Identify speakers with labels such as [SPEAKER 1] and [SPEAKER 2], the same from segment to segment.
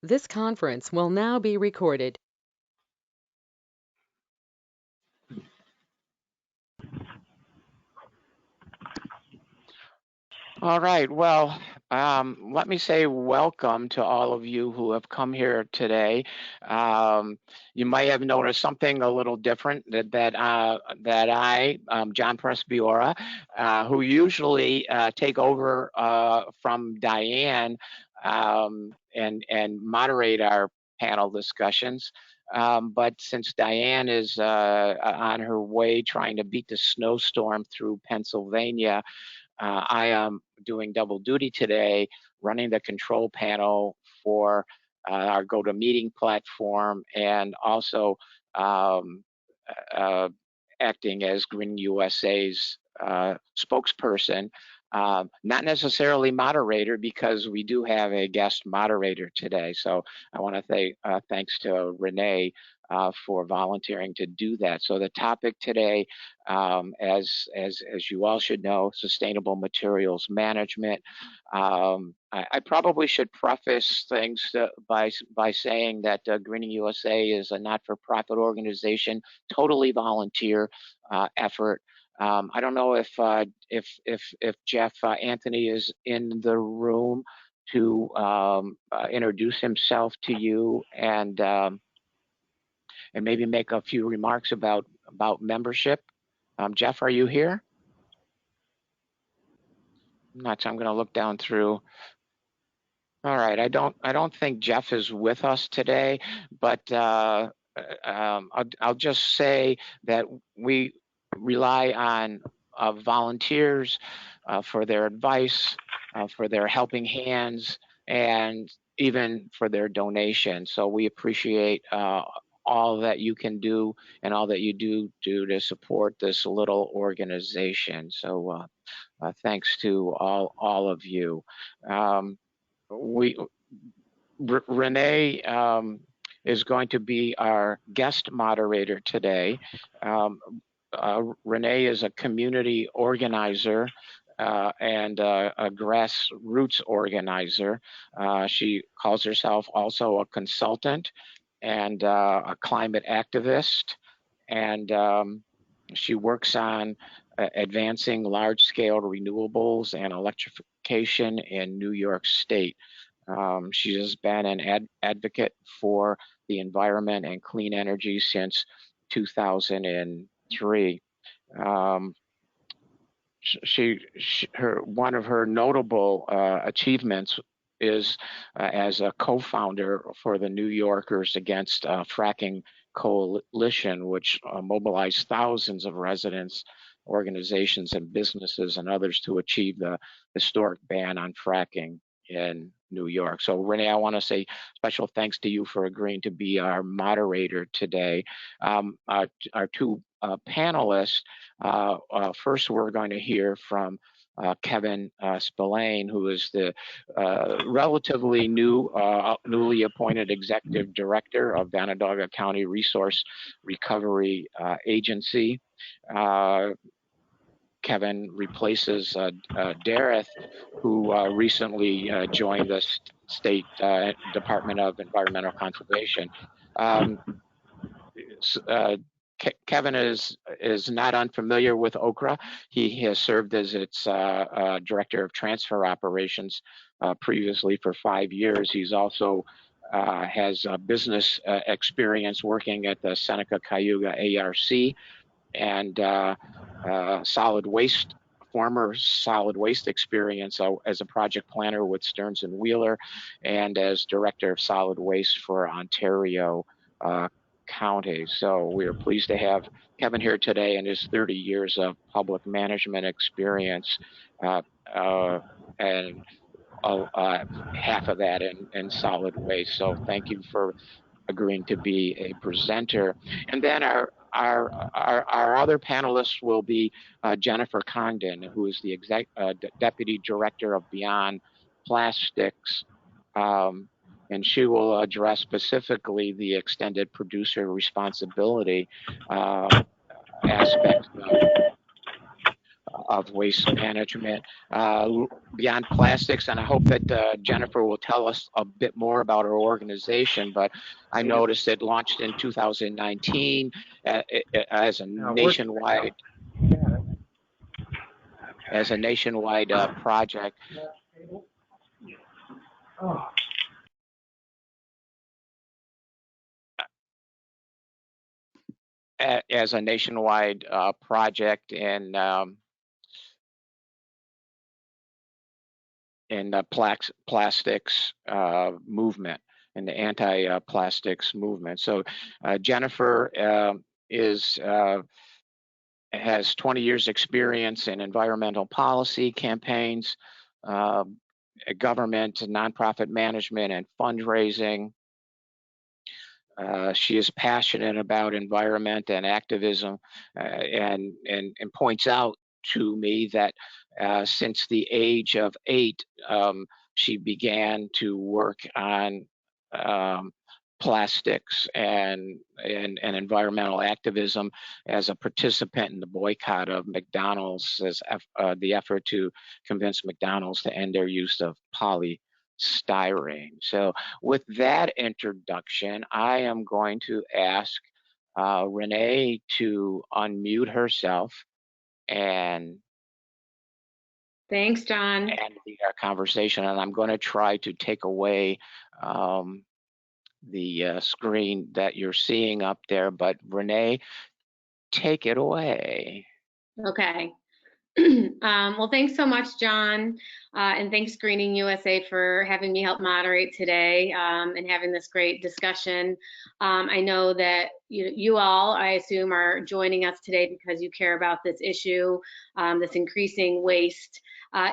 [SPEAKER 1] This conference will now be recorded.
[SPEAKER 2] All right, well, let me say welcome to all of you who have come here today. You might have noticed something a little different that I, John Presbiora, who usually take over from Diane and moderate our panel discussions. But since Diane is on her way trying to beat the snowstorm through Pennsylvania, I am doing double duty today, running the control panel for our GoToMeeting platform and also acting as Green USA's spokesperson. Not necessarily moderator, because we do have a guest moderator today. So I want to say thanks to Renee for volunteering to do that. So the topic today, as you all should know, sustainable materials management. I probably should preface things by saying that Greening USA is a not-for-profit organization, totally volunteer effort. I don't know if Jeff Anthony is in the room to introduce himself to you and maybe make a few remarks about membership. Jeff, are you here? I'm not. So I'm going to look down through. All right. I don't think Jeff is with us today, but I'll just say that we rely on volunteers for their advice, for their helping hands, and even for their donation. So we appreciate all that you can do and all that you do to support this little organization. So thanks to all of you. Renee is going to be our guest moderator today. Renee is a community organizer and a grassroots organizer. She calls herself also a consultant and a climate activist. And she works on advancing large-scale renewables and electrification in New York State. She has been an advocate for the environment and clean energy since 2003. One of her notable achievements is as a co-founder for the New Yorkers Against Fracking Coalition, which mobilized thousands of residents, organizations, and businesses and others to achieve the historic ban on fracking in New York. So Renee, I want to say special thanks to you for agreeing to be our moderator today. Our two panelists, first we're going to hear from Kevin Spillane, who is the relatively newly appointed executive director of the Onondaga County Resource Recovery Agency. Kevin replaces Dareth, who recently joined the State Department of Environmental Conservation. Kevin is not unfamiliar with OCRRA. He has served as its director of transfer operations previously for 5 years. He's also has business experience working at the Seneca Cayuga ARC and former solid waste experience as a project planner with Stearns and Wheeler and as director of solid waste for Ontario County. So we are pleased to have Kevin here today and his 30 years of public management experience and half of that in solid waste. So thank you for agreeing to be a presenter. And then our other panelists will be Jennifer Congdon, who is the Deputy Director of Beyond Plastics, and she will address specifically the extended producer responsibility aspect of waste management beyond plastics. And I hope that Jennifer will tell us a bit more about her organization. But I noticed it launched in 2019 as a nationwide project. As a nationwide project in the plastics movement and the anti-plastics movement. So Jennifer has 20 years experience in environmental policy campaigns, government, nonprofit management, and fundraising. She is passionate about environment and activism, and points out to me that since the age of 8, she began to work on plastics and environmental activism as a participant in the boycott of McDonald's, as the effort to convince McDonald's to end their use of polystyrene. So with that introduction, I am going to ask Renee to unmute herself and
[SPEAKER 3] thanks, John.
[SPEAKER 2] And the conversation. And I'm going to try to take away the screen that you're seeing up there, but Renee, take it away.
[SPEAKER 3] Okay. Well, thanks so much, John, and thanks Greening USA for having me help moderate today and having this great discussion. I know that you all, I assume, are joining us today because you care about this issue, this increasing waste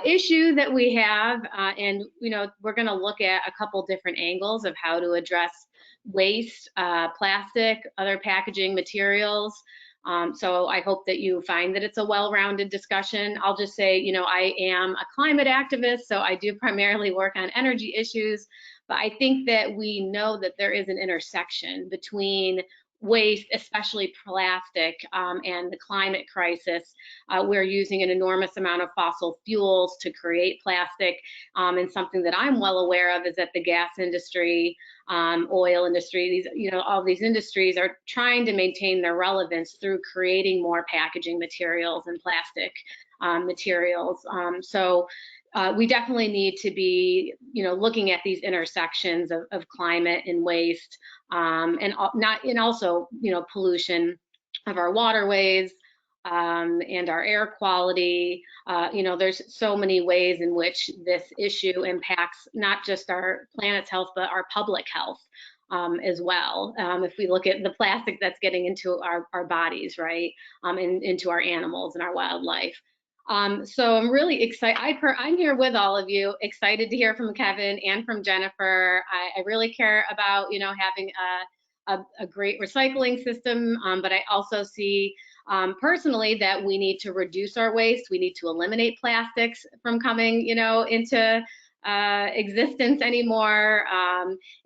[SPEAKER 3] issue that we have, and we're going to look at a couple different angles of how to address waste, plastic, other packaging materials. So I hope that you find that it's a well-rounded discussion. I'll just say, I am a climate activist, so I do primarily work on energy issues, but I think that we know that there is an intersection between waste, especially plastic, and the climate crisis. We're using an enormous amount of fossil fuels to create plastic, and something that I'm well aware of is that the gas industry, oil industry, all these industries are trying to maintain their relevance through creating more packaging materials and plastic materials. So we definitely need to be, looking at these intersections of climate and waste, and also, pollution of our waterways, and our air quality. There's so many ways in which this issue impacts not just our planet's health, but our public health as well. If we look at the plastic that's getting into our bodies, right, and into our animals and our wildlife. So I'm really excited. I'm here with all of you, excited to hear from Kevin and from Jennifer. I really care about, having a great recycling system, but I also see personally that we need to reduce our waste. We need to eliminate plastics from coming, into existence anymore.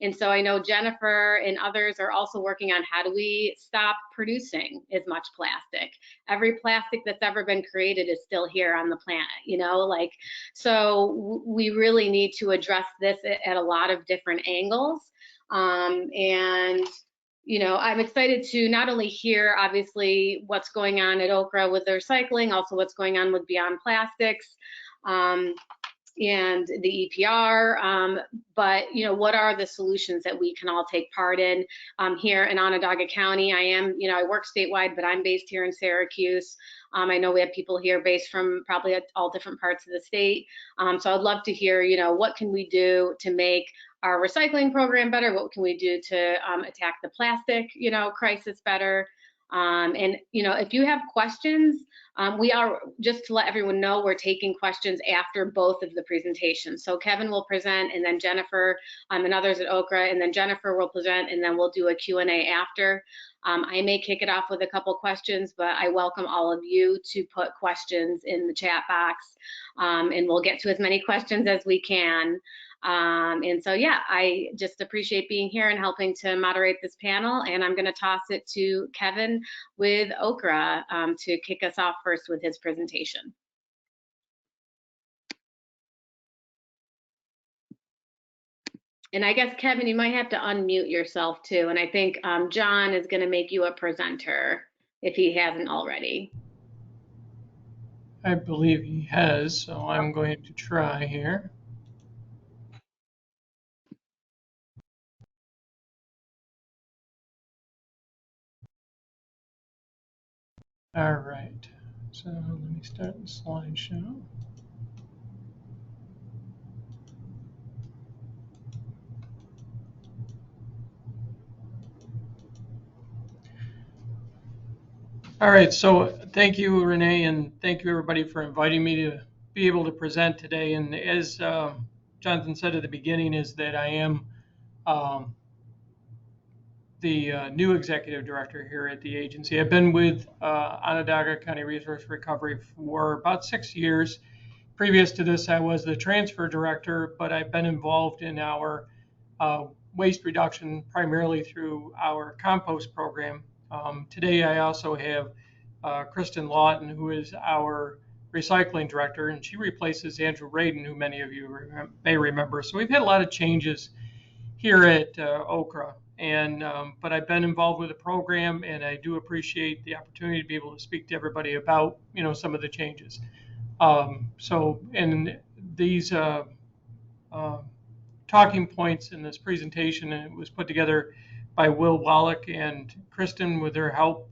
[SPEAKER 3] And so I know Jennifer and others are also working on how do we stop producing as much plastic. Every plastic that's ever been created is still here on the planet, so we really need to address this at a lot of different angles. And I'm excited to not only hear, obviously, what's going on at OCRRA with the recycling, also what's going on with Beyond Plastics, and the EPR, but what are the solutions that we can all take part in here in Onondaga County? I work statewide, but I'm based here in Syracuse. I know we have people here based from probably all different parts of the state. So I'd love to hear, what can we do to make our recycling program better? What can we do to attack the plastic, crisis better? And if you have questions, we are, just to let everyone know, we're taking questions after both of the presentations. So Kevin will present, and then Jennifer and others at OCRRA, and then Jennifer will present, and then we'll do a Q&A after. I may kick it off with a couple questions, but I welcome all of you to put questions in the chat box, and we'll get to as many questions as we can. And so, yeah, I just appreciate being here and helping to moderate this panel. And I'm going to toss it to Kevin with OCRRA to kick us off first with his presentation. And I guess, Kevin, you might have to unmute yourself too. And I think John is going to make you a presenter if he hasn't already.
[SPEAKER 4] I believe he has, so I'm going to try here. All right, so let me start the slideshow. All right, so thank you, Renee, and thank you everybody for inviting me to be able to present today. And as Jonathan said at the beginning, is that I am um, the new executive director here at the agency. I've been with Onondaga County Resource Recovery for about 6 years. Previous to this, I was the transfer director, but I've been involved in our waste reduction primarily through our compost program. Today, I also have Kristen Lawton, who is our recycling director, and she replaces Andrew Radin, who many of you may remember. So we've had a lot of changes here at OCRRA, and but I've been involved with the program, and I do appreciate the opportunity to be able to speak to everybody about some of the changes. So in these talking points in this presentation, and it was put together by Will Wallach and Kristen with their help.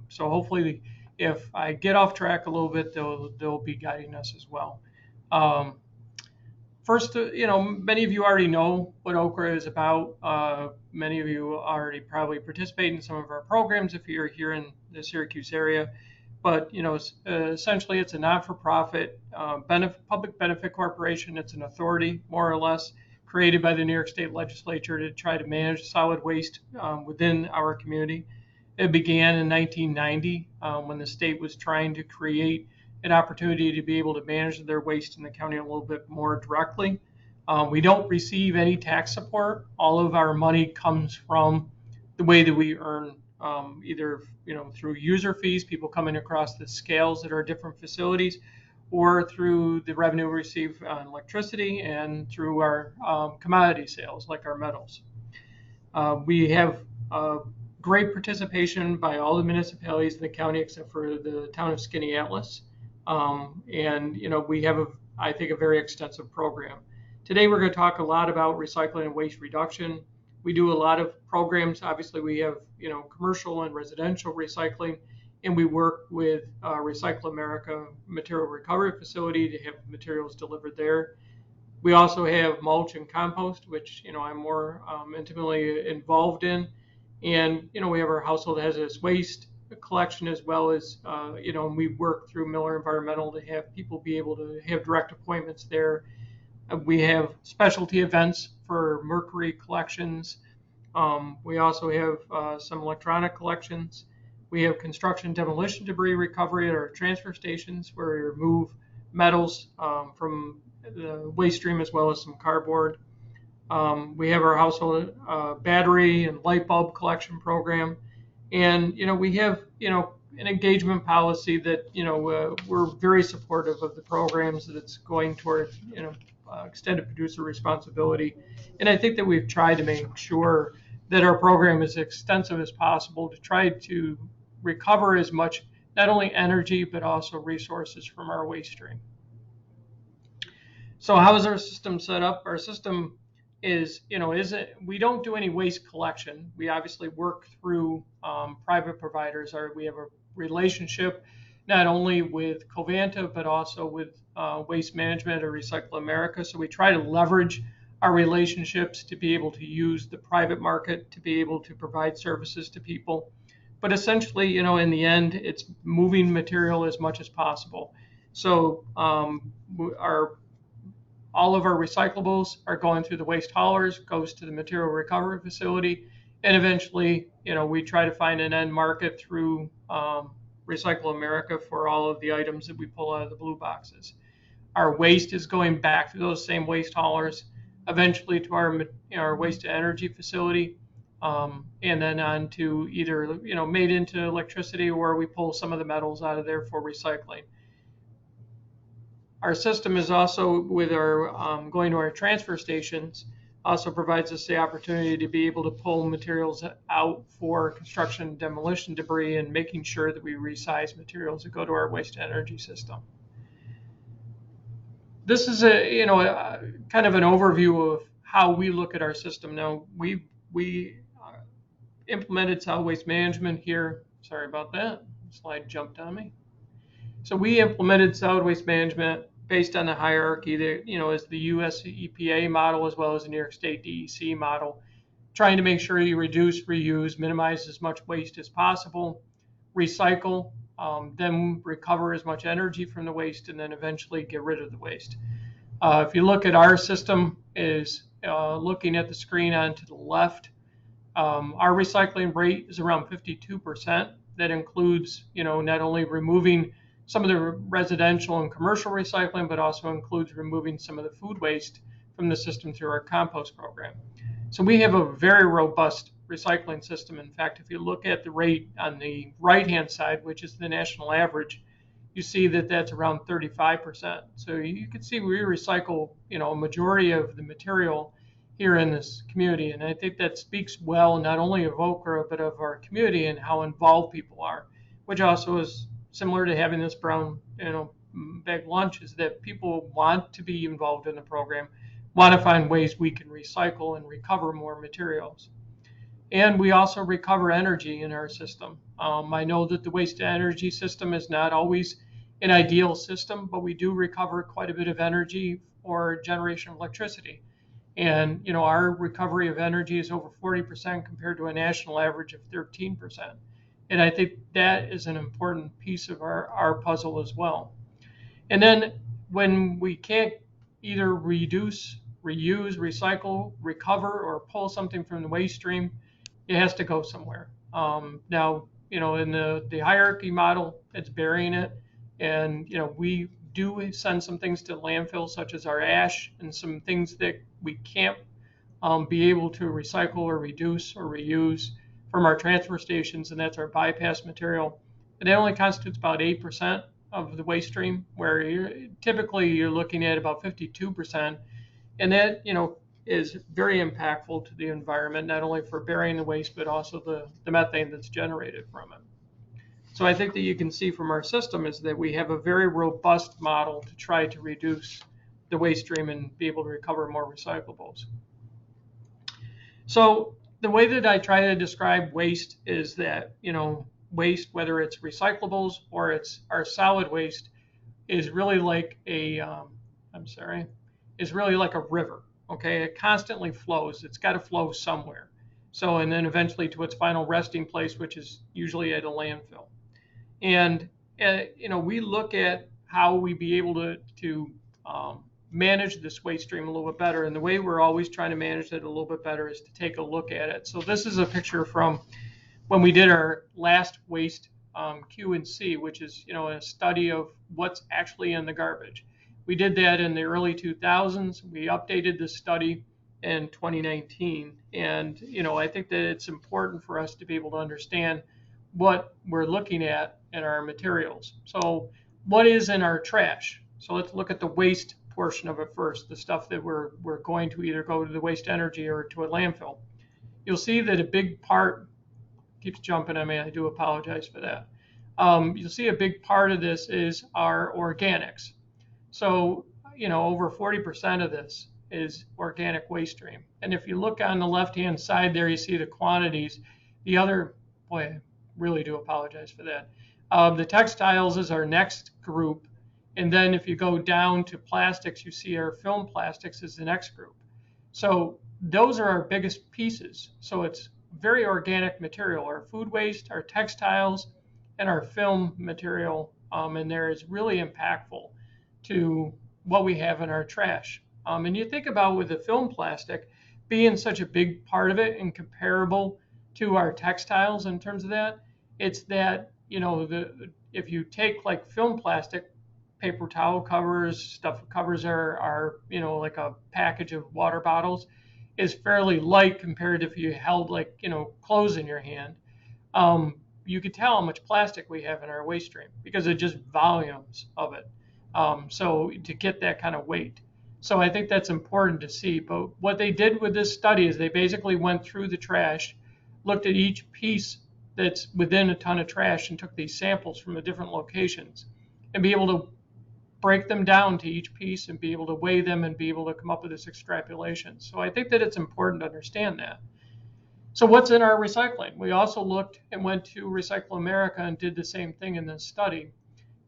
[SPEAKER 4] So hopefully, if I get off track a little bit, they'll be guiding us as well. First, many of you already know what OCRRA is about. Many of you already probably participate in some of our programs if you're here in the Syracuse area. But essentially, it's a not-for-profit public benefit corporation. It's an authority, more or less, created by the New York State Legislature to try to manage solid waste within our community. It began in 1990 when the state was trying to create an opportunity to be able to manage their waste in the county a little bit more directly. We don't receive any tax support. All of our money comes from the way that we earn, either through user fees, people coming across the scales that are different facilities, or through the revenue we receive on electricity and through our commodity sales, like our metals. We have great participation by all the municipalities in the county except for the town of Skaneateles. And we have, I think, a very extensive program. Today we're going to talk a lot about recycling and waste reduction. We do a lot of programs. Obviously, we have commercial and residential recycling, and we work with Recycle America Material Recovery Facility to have materials delivered there. We also have mulch and compost, which I'm more intimately involved in, and we have our household hazardous waste collection as well as and we work through Miller Environmental to have people be able to have direct appointments there. We have specialty events for mercury collections. We also have some electronic collections. We have construction demolition debris recovery at our transfer stations where we remove metals from the waste stream as well as some cardboard. We have our household battery and light bulb collection program. And, we have, an engagement policy that, we're very supportive of the programs that it's going toward, extended producer responsibility. And I think that we've tried to make sure that our program is as extensive as possible to try to recover as much, not only energy, but also resources from our waste stream. So how is our system set up? Our system is, we don't do any waste collection. We obviously work through private providers. We have a relationship not only with Covanta, but also with Waste Management or Recycle America. So we try to leverage our relationships to be able to use the private market to be able to provide services to people. But essentially, in the end, it's moving material as much as possible. So all of our recyclables are going through the waste haulers, goes to the material recovery facility, and eventually, we try to find an end market through Recycle America for all of the items that we pull out of the blue boxes. Our waste is going back to those same waste haulers, eventually to our waste to energy facility, and then on to either made into electricity, or we pull some of the metals out of there for recycling. Our system is also with our going to our transfer stations. Also provides us the opportunity to be able to pull materials out for construction and demolition debris, and making sure that we resize materials that go to our waste energy system. This is kind of an overview of how we look at our system. Now, we implemented solid waste management here. Sorry about that. The slide jumped on me. So we implemented solid waste management based on the hierarchy that, is the US EPA model as well as the New York State DEC model, trying to make sure you reduce, reuse, minimize as much waste as possible, recycle, then recover as much energy from the waste, and then eventually get rid of the waste. If you look at our system, is looking at the screen on to the left, our recycling rate is around 52%. That includes, not only removing some of the residential and commercial recycling, but also includes removing some of the food waste from the system through our compost program. So we have a very robust recycling system. In fact, if you look at the rate on the right-hand side, which is the national average, you see that that's around 35%. So you can see we recycle, a majority of the material here in this community. And I think that speaks well, not only of OCRRA, but of our community and how involved people are, which also is similar to having this brown, bag lunch, is that people want to be involved in the program, want to find ways we can recycle and recover more materials. And we also recover energy in our system. I know that the waste to energy system is not always an ideal system, but we do recover quite a bit of energy for generation of electricity. And, our recovery of energy is over 40% compared to a national average of 13%. And I think that is an important piece of our puzzle as well. And then when we can't either reduce, reuse, recycle, recover, or pull something from the waste stream, it has to go somewhere. Now, in the hierarchy model, it's burying it. And, we do send some things to landfill, such as our ash and some things that we can't be able to recycle or reduce or reuse from our transfer stations, and that's our bypass material. And that only constitutes about 8% of the waste stream, where you're looking at about 52%. And that, is very impactful to the environment, not only for burying the waste, but also the methane that's generated from it. So I think that you can see from our system is that we have a very robust model to try to reduce the waste stream and be able to recover more recyclables. So the way that I try to describe waste is that, waste, whether it's recyclables or it's our solid waste, is really like is really like a river. Okay, it constantly flows. It's got to flow somewhere. So, and then eventually to its final resting place, which is usually at a landfill. And we look at how we be able to manage this waste stream a little bit better. And the way we're always trying to manage it a little bit better is to take a look at it. So this is a picture from when we did our last waste Q&C, which is a study of what's actually in the garbage. We did that in the early 2000s. We updated this study in 2019. And I think that it's important for us to be able to understand what we're looking at in our materials. So what is in our trash? So let's look at the waste portion of it first, the stuff that we're going to either go to the waste energy or to a landfill. You'll see that a big part keeps jumping on me. I do apologize for that. You'll see a big part of this is our organics. So, over 40% of this is organic waste stream. And if you look on the left-hand side there, you see the quantities. The other, boy, I really do apologize for that. The textiles is our next group. And then if you go down to plastics, you see our film plastics is the next group. So those are our biggest pieces. So it's very organic material, our food waste, our textiles, and our film material. And there is really impactful to what we have in our trash. And you think about with the film plastic being such a big part of it and comparable to our textiles in terms of that, it's that, if you take like film plastic, paper towel covers, stuff covers are like a package of water bottles, is fairly light compared to if you held like, clothes in your hand. You could tell how much plastic we have in our waste stream because of just volumes of it. So to get that kind of weight. So I think that's important to see. But what they did with this study is they basically went through the trash, looked at each piece that's within a ton of trash and took these samples from the different locations and be able to break them down to each piece and be able to weigh them and be able to come up with this extrapolation. So I think that it's important to understand that. So what's in our recycling? We also looked and went to Recycle America and did the same thing in this study.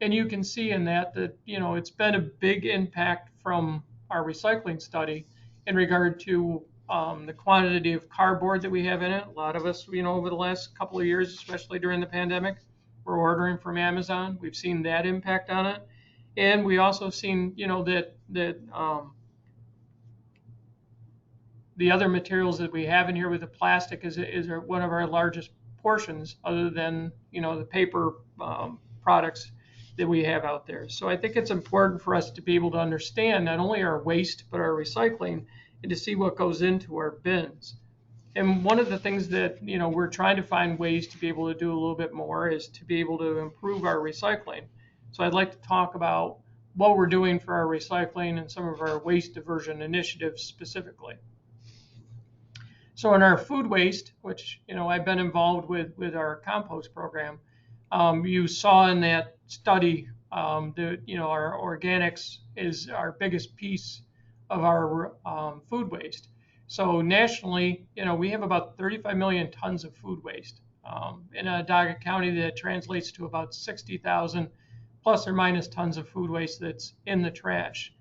[SPEAKER 4] And you can see in that, it's been a big impact from our recycling study in regard to the quantity of cardboard that we have in it. A lot of us, over the last couple of years, especially during the pandemic, we're ordering from Amazon. We've seen that impact on it. And we also seen, that the other materials that we have in here with the plastic is one of our largest portions, other than, the paper products that we have out there. So I think it's important for us to be able to understand not only our waste, but our recycling, and to see what goes into our bins. And one of the things that, we're trying to find ways to be able to do a little bit more is to be able to improve our recycling. So I'd like to talk about what we're doing for our recycling and some of our waste diversion initiatives specifically. So in our food waste, which, I've been involved with our compost program, you saw in that study that, our organics is our biggest piece of our food waste. So nationally, we have about 35 million tons of food waste. In Onondaga County, that translates to about 60,000 plus or minus tons of food waste that's in the trash.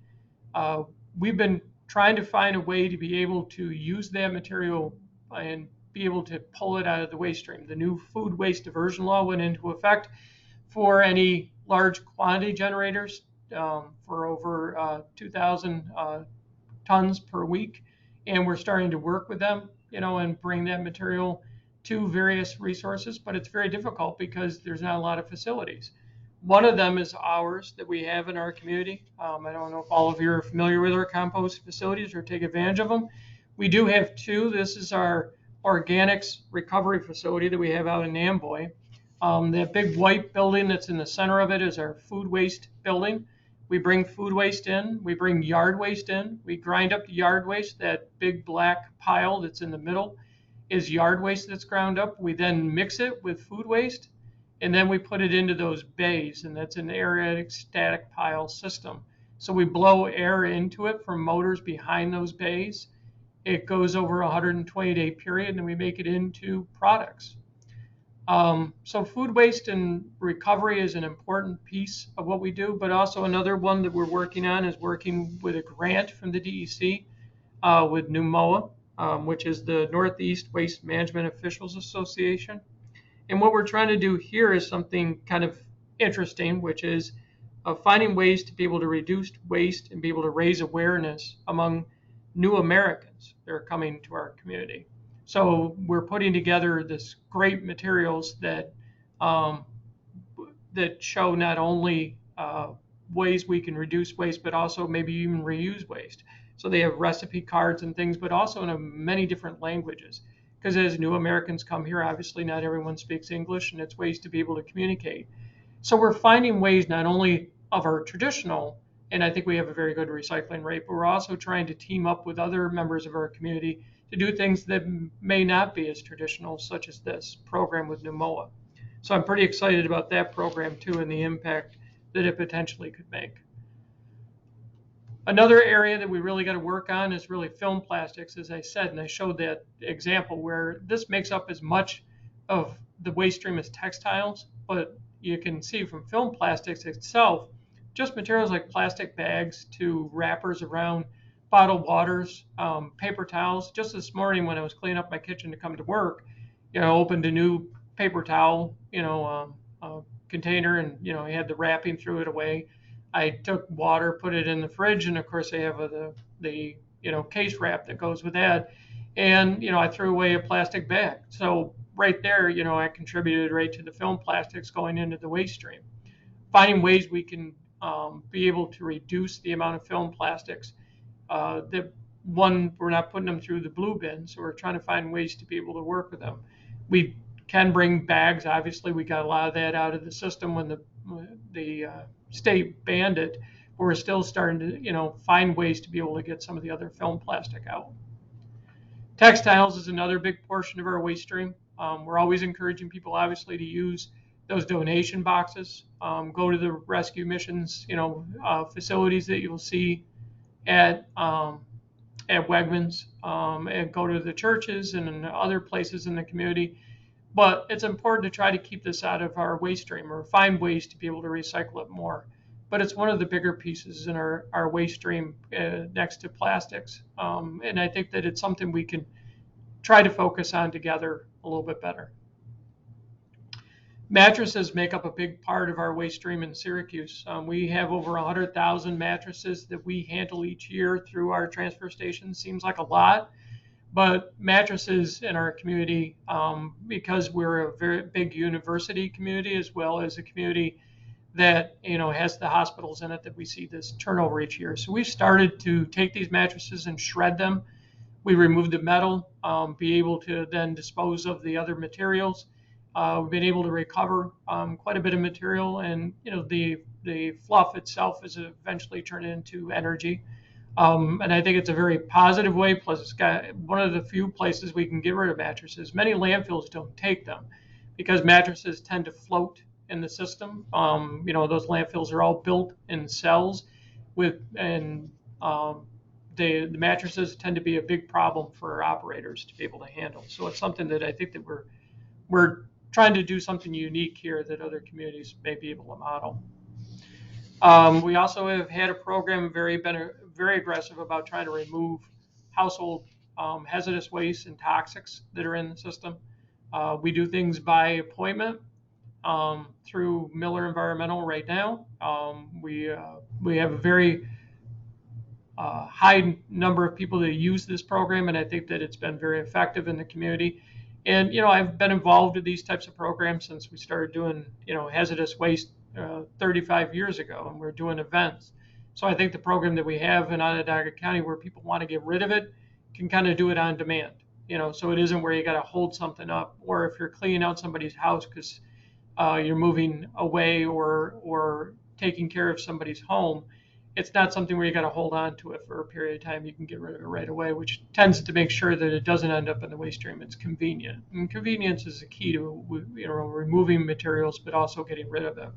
[SPEAKER 4] We've been trying to find a way to be able to use that material and be able to pull it out of the waste stream. The new food waste diversion law went into effect for any large quantity generators for over 2,000 tons per week. And we're starting to work with them, and bring that material to various resources, but it's very difficult because there's not a lot of facilities. One of them is ours that we have in our community. I don't know if all of you are familiar with our compost facilities or take advantage of them. We do have two. This is our organics recovery facility that we have out in Amboy. That big white building that's in the center of it is our food waste building. We bring food waste in, we bring yard waste in, we grind up the yard waste. That big black pile that's in the middle is yard waste that's ground up. We then mix it with food waste, and then we put it into those bays, and that's an aeratic static pile system. So we blow air into it from motors behind those bays. It goes over a 120-day period, and we make it into products. So food waste and recovery is an important piece of what we do, but also another one that we're working on is working with a grant from the DEC with NUMOA, which is the Northeast Waste Management Officials Association. And what we're trying to do here is something kind of interesting, which is finding ways to be able to reduce waste and be able to raise awareness among new Americans that are coming to our community. So we're putting together this great materials that show not only ways we can reduce waste, but also maybe even reuse waste. So they have recipe cards and things, but also in many different languages. Because as new Americans come here, obviously not everyone speaks English, and it's ways to be able to communicate. So we're finding ways not only of our traditional, and I think we have a very good recycling rate, but we're also trying to team up with other members of our community to do things that may not be as traditional, such as this program with NUMOA. So I'm pretty excited about that program too, and the impact that it potentially could make. Another area that we really got to work on is really film plastics, as I said, and I showed that example where this makes up as much of the waste stream as textiles, but you can see from film plastics itself, just materials like plastic bags to wrappers around bottled waters, paper towels. Just this morning when I was cleaning up my kitchen to come to work, opened a new paper towel, container, and, I had the wrapping, threw it away. I took water, put it in the fridge, and of course I have the case wrap that goes with that. And, I threw away a plastic bag. So right there, I contributed right to the film plastics going into the waste stream. Finding ways we can be able to reduce the amount of film plastics. We're not putting them through the blue bin, so we're trying to find ways to be able to work with them. We can bring bags. Obviously, we got a lot of that out of the system when the state banned it. but we're still starting to, find ways to be able to get some of the other film plastic out. Textiles is another big portion of our waste stream. We're always encouraging people, obviously, to use those donation boxes. Go to the rescue missions, facilities that you'll see at Wegmans, and go to the churches and other places in the community. But it's important to try to keep this out of our waste stream or find ways to be able to recycle it more. But it's one of the bigger pieces in our waste stream next to plastics. And I think that it's something we can try to focus on together a little bit better. Mattresses make up a big part of our waste stream in Syracuse. We have over 100,000 mattresses that we handle each year through our transfer station. Seems like a lot, but mattresses in our community, because we're a very big university community as well as a community that has the hospitals in it, that we see this turnover each year. So we've started to take these mattresses and shred them. We remove the metal, be able to then dispose of the other materials. We've been able to recover quite a bit of material, and the fluff itself is eventually turned into energy. And I think it's a very positive way. Plus, it's got one of the few places we can get rid of mattresses. Many landfills don't take them because mattresses tend to float in the system. Those landfills are all built in cells the mattresses tend to be a big problem for operators to be able to handle. So it's something that I think that we're trying to do something unique here that other communities may be able to model. We also have had a program been very aggressive about trying to remove household hazardous waste and toxics that are in the system. We do things by appointment through Miller Environmental right now. We have a very high number of people that use this program, and I think that it's been very effective in the community. And I've been involved in these types of programs since we started doing hazardous waste 35 years ago, and we're doing events. So I think the program that we have in Onondaga County, where people want to get rid of it, can kind of do it on demand. So it isn't where you got to hold something up, or if you're cleaning out somebody's house because you're moving away or taking care of somebody's home, it's not something where you got to hold on to it for a period of time. You can get rid of it right away, which tends to make sure that it doesn't end up in the waste stream. It's convenient, and convenience is the key to removing materials, but also getting rid of them.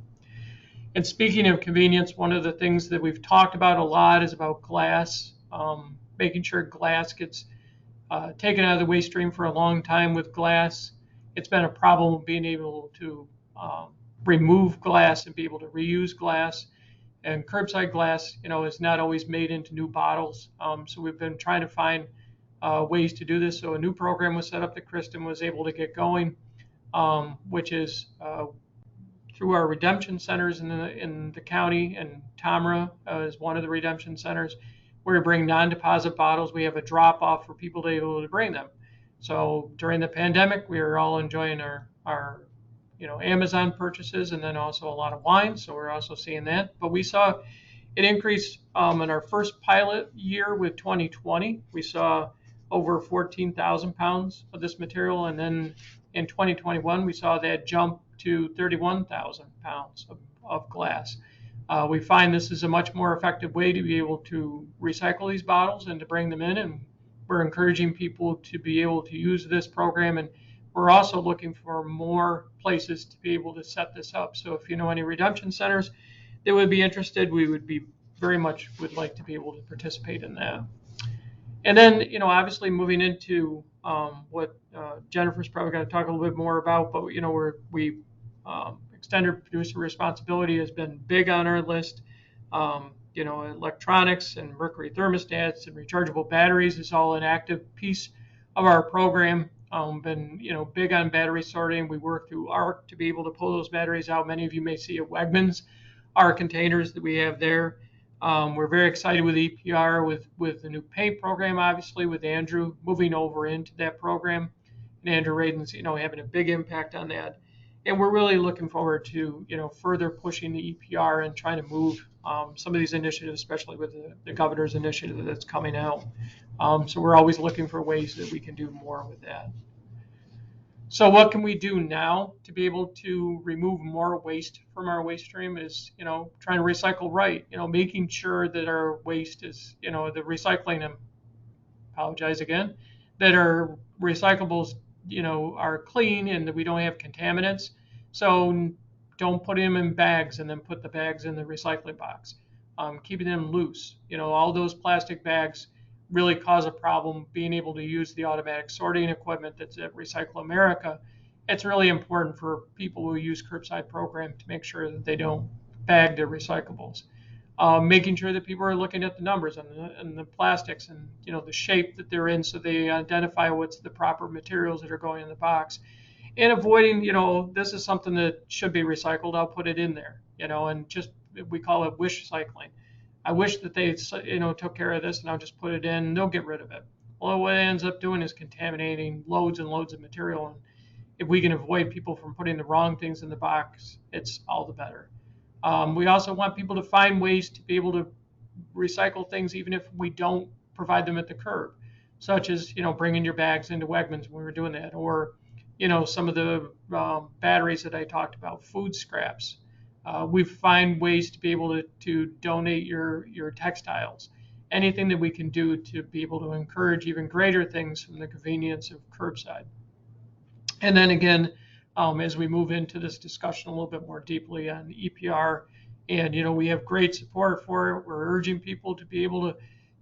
[SPEAKER 4] And speaking of convenience, one of the things that we've talked about a lot is about glass, making sure glass gets taken out of the waste stream. For a long time with glass, it's been a problem being able to remove glass and be able to reuse glass. And curbside glass, is not always made into new bottles. So we've been trying to find ways to do this. So a new program was set up that Kristen was able to get going, which is through our redemption centers in the county, and TOMRA is one of the redemption centers, where we bring non-deposit bottles. We have a drop-off for people to be able to bring them. So during the pandemic, we were all enjoying our Amazon purchases, and then also a lot of wine. So we're also seeing that. But we saw it increase in our first pilot year with 2020. We saw over 14,000 pounds of this material. And then in 2021, we saw that jump to 31,000 pounds of glass. We find this is a much more effective way to be able to recycle these bottles and to bring them in. And we're encouraging people to be able to use this program. And we're also looking for more places to be able to set this up. So if you know any redemption centers that would be interested, we would be very much would like to be able to participate in that. And then, obviously moving into what Jennifer's probably going to talk a little bit more about, but we extended producer responsibility has been big on our list. Electronics and mercury thermostats and rechargeable batteries is all an active piece of our program. Been big on battery sorting. We work through ARC to be able to pull those batteries out. Many of you may see at Wegmans our containers that we have there. We're very excited with EPR, with the new paint program, obviously, with Andrew moving over into that program, and Andrew Radin's having a big impact on that. And we're really looking forward to further pushing the EPR and trying to move some of these initiatives, especially with the governor's initiative that's coming out. So we're always looking for ways that we can do more with that. So what can we do now to be able to remove more waste from our waste stream is, trying to recycle right, making sure that our waste is, the recycling, apologize again, that our recyclables, are clean and that we don't have contaminants. So don't put them in bags and then put the bags in the recycling box. Keeping them loose. All those plastic bags really cause a problem. Being able to use the automatic sorting equipment that's at Recycle America, it's really important for people who use curbside program to make sure that they don't bag their recyclables. Making sure that people are looking at the numbers and the plastics and the shape that they're in, so they identify what's the proper materials that are going in the box, and avoiding, this is something that should be recycled, I'll put it in there, and just, we call it wish cycling. I wish that they took care of this, and I'll just put it in and they'll get rid of it. Well, what it ends up doing is contaminating loads and loads of material, and if we can avoid people from putting the wrong things in the box, it's all the better. We also want people to find ways to be able to recycle things even if we don't provide them at the curb, such as bringing your bags into Wegmans when we were doing that, or some of the batteries that I talked about, food scraps. We find ways to be able to donate your textiles, anything that we can do to be able to encourage even greater things from the convenience of curbside. And then again, as we move into this discussion a little bit more deeply on EPR, and we have great support for it. We're urging people to be able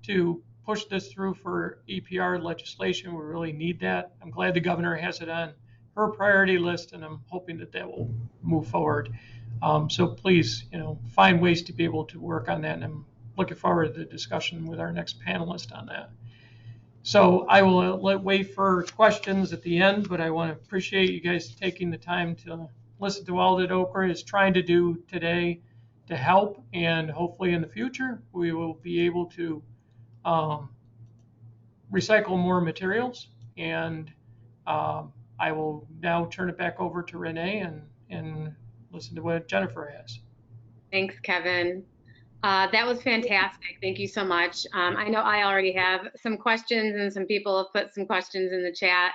[SPEAKER 4] to push this through for EPR legislation. We really need that. I'm glad the governor has it on her priority list, and I'm hoping that that will move forward. So please, find ways to be able to work on that, and I'm looking forward to the discussion with our next panelist on that. So I will wait for questions at the end, but I want to appreciate you guys taking the time to listen to all that OCRRA is trying to do today to help, and hopefully in the future we will be able to recycle more materials. And I will now turn it back over to Renee and listen to what Jennifer has.
[SPEAKER 3] Thanks, Kevin. That was fantastic. Thank you so much. I know I already have some questions, and some people have put some questions in the chat.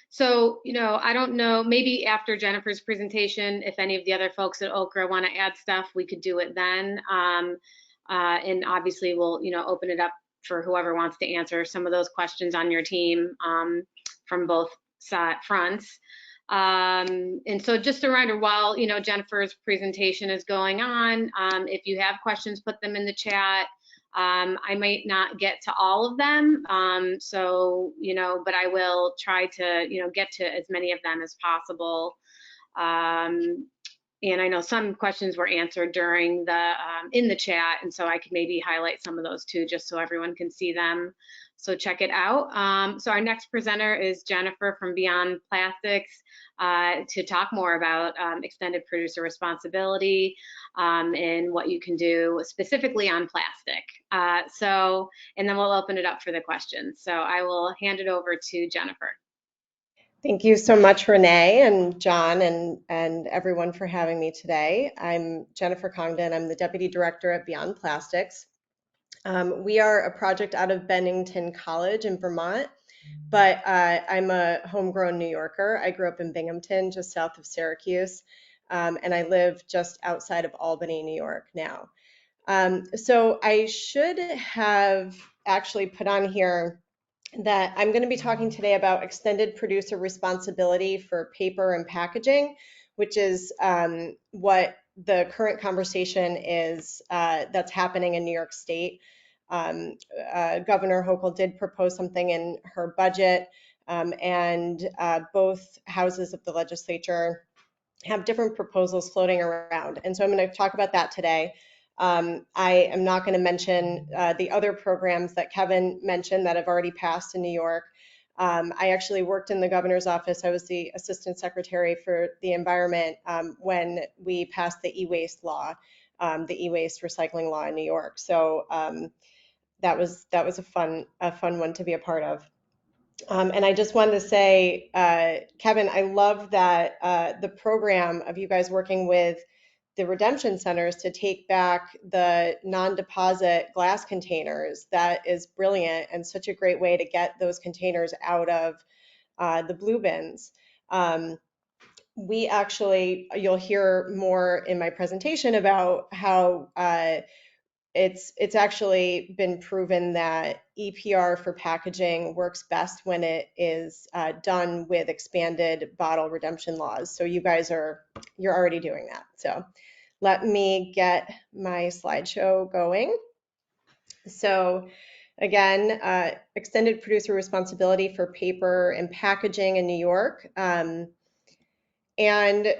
[SPEAKER 3] So, I don't know, maybe after Jennifer's presentation, if any of the other folks at OCRRA want to add stuff, we could do it then. And obviously we'll, open it up for whoever wants to answer some of those questions on your team from both fronts. And so just a reminder, while Jennifer's presentation is going on, if you have questions, put them in the chat. I might not get to all of them, so but I will try to get to as many of them as possible. And I know some questions were answered during the in the chat, and so I could maybe highlight some of those too, just so everyone can see them. So check it out. So our next presenter is Jennifer from Beyond Plastics to talk more about extended producer responsibility and what you can do specifically on plastic. And then we'll open it up for the questions. So I will hand it over to Jennifer.
[SPEAKER 5] Thank you so much, Renee and John and everyone for having me today. I'm Jennifer Congdon. I'm the Deputy Director at Beyond Plastics. We are a project out of Bennington College in Vermont, but I'm a homegrown New Yorker. I grew up in Binghamton, just south of Syracuse, and I live just outside of Albany, New York now. So I should have actually put on here that I'm going to be talking today about extended producer responsibility for paper and packaging, which is what the current conversation is that's happening in New York State. Governor Hochul did propose something in her budget, and both houses of the legislature have different proposals floating around. And so I'm going to talk about that today. I am not going to mention the other programs that Kevin mentioned that have already passed in New York. I actually worked in the governor's office. I was the assistant secretary for the environment when we passed the e-waste law, the e-waste recycling law in New York. So that was a fun one to be a part of. And I just wanted to say, Kevin, I love that the program of you guys working with the redemption centers to take back the non-deposit glass containers. That is brilliant and such a great way to get those containers out of the blue bins. We actually, you'll hear more in my presentation about how it's actually been proven that EPR for packaging works best when it is done with expanded bottle redemption laws. So you guys you're already doing that. So let me get my slideshow going. So again, extended producer responsibility for paper and packaging in New York. And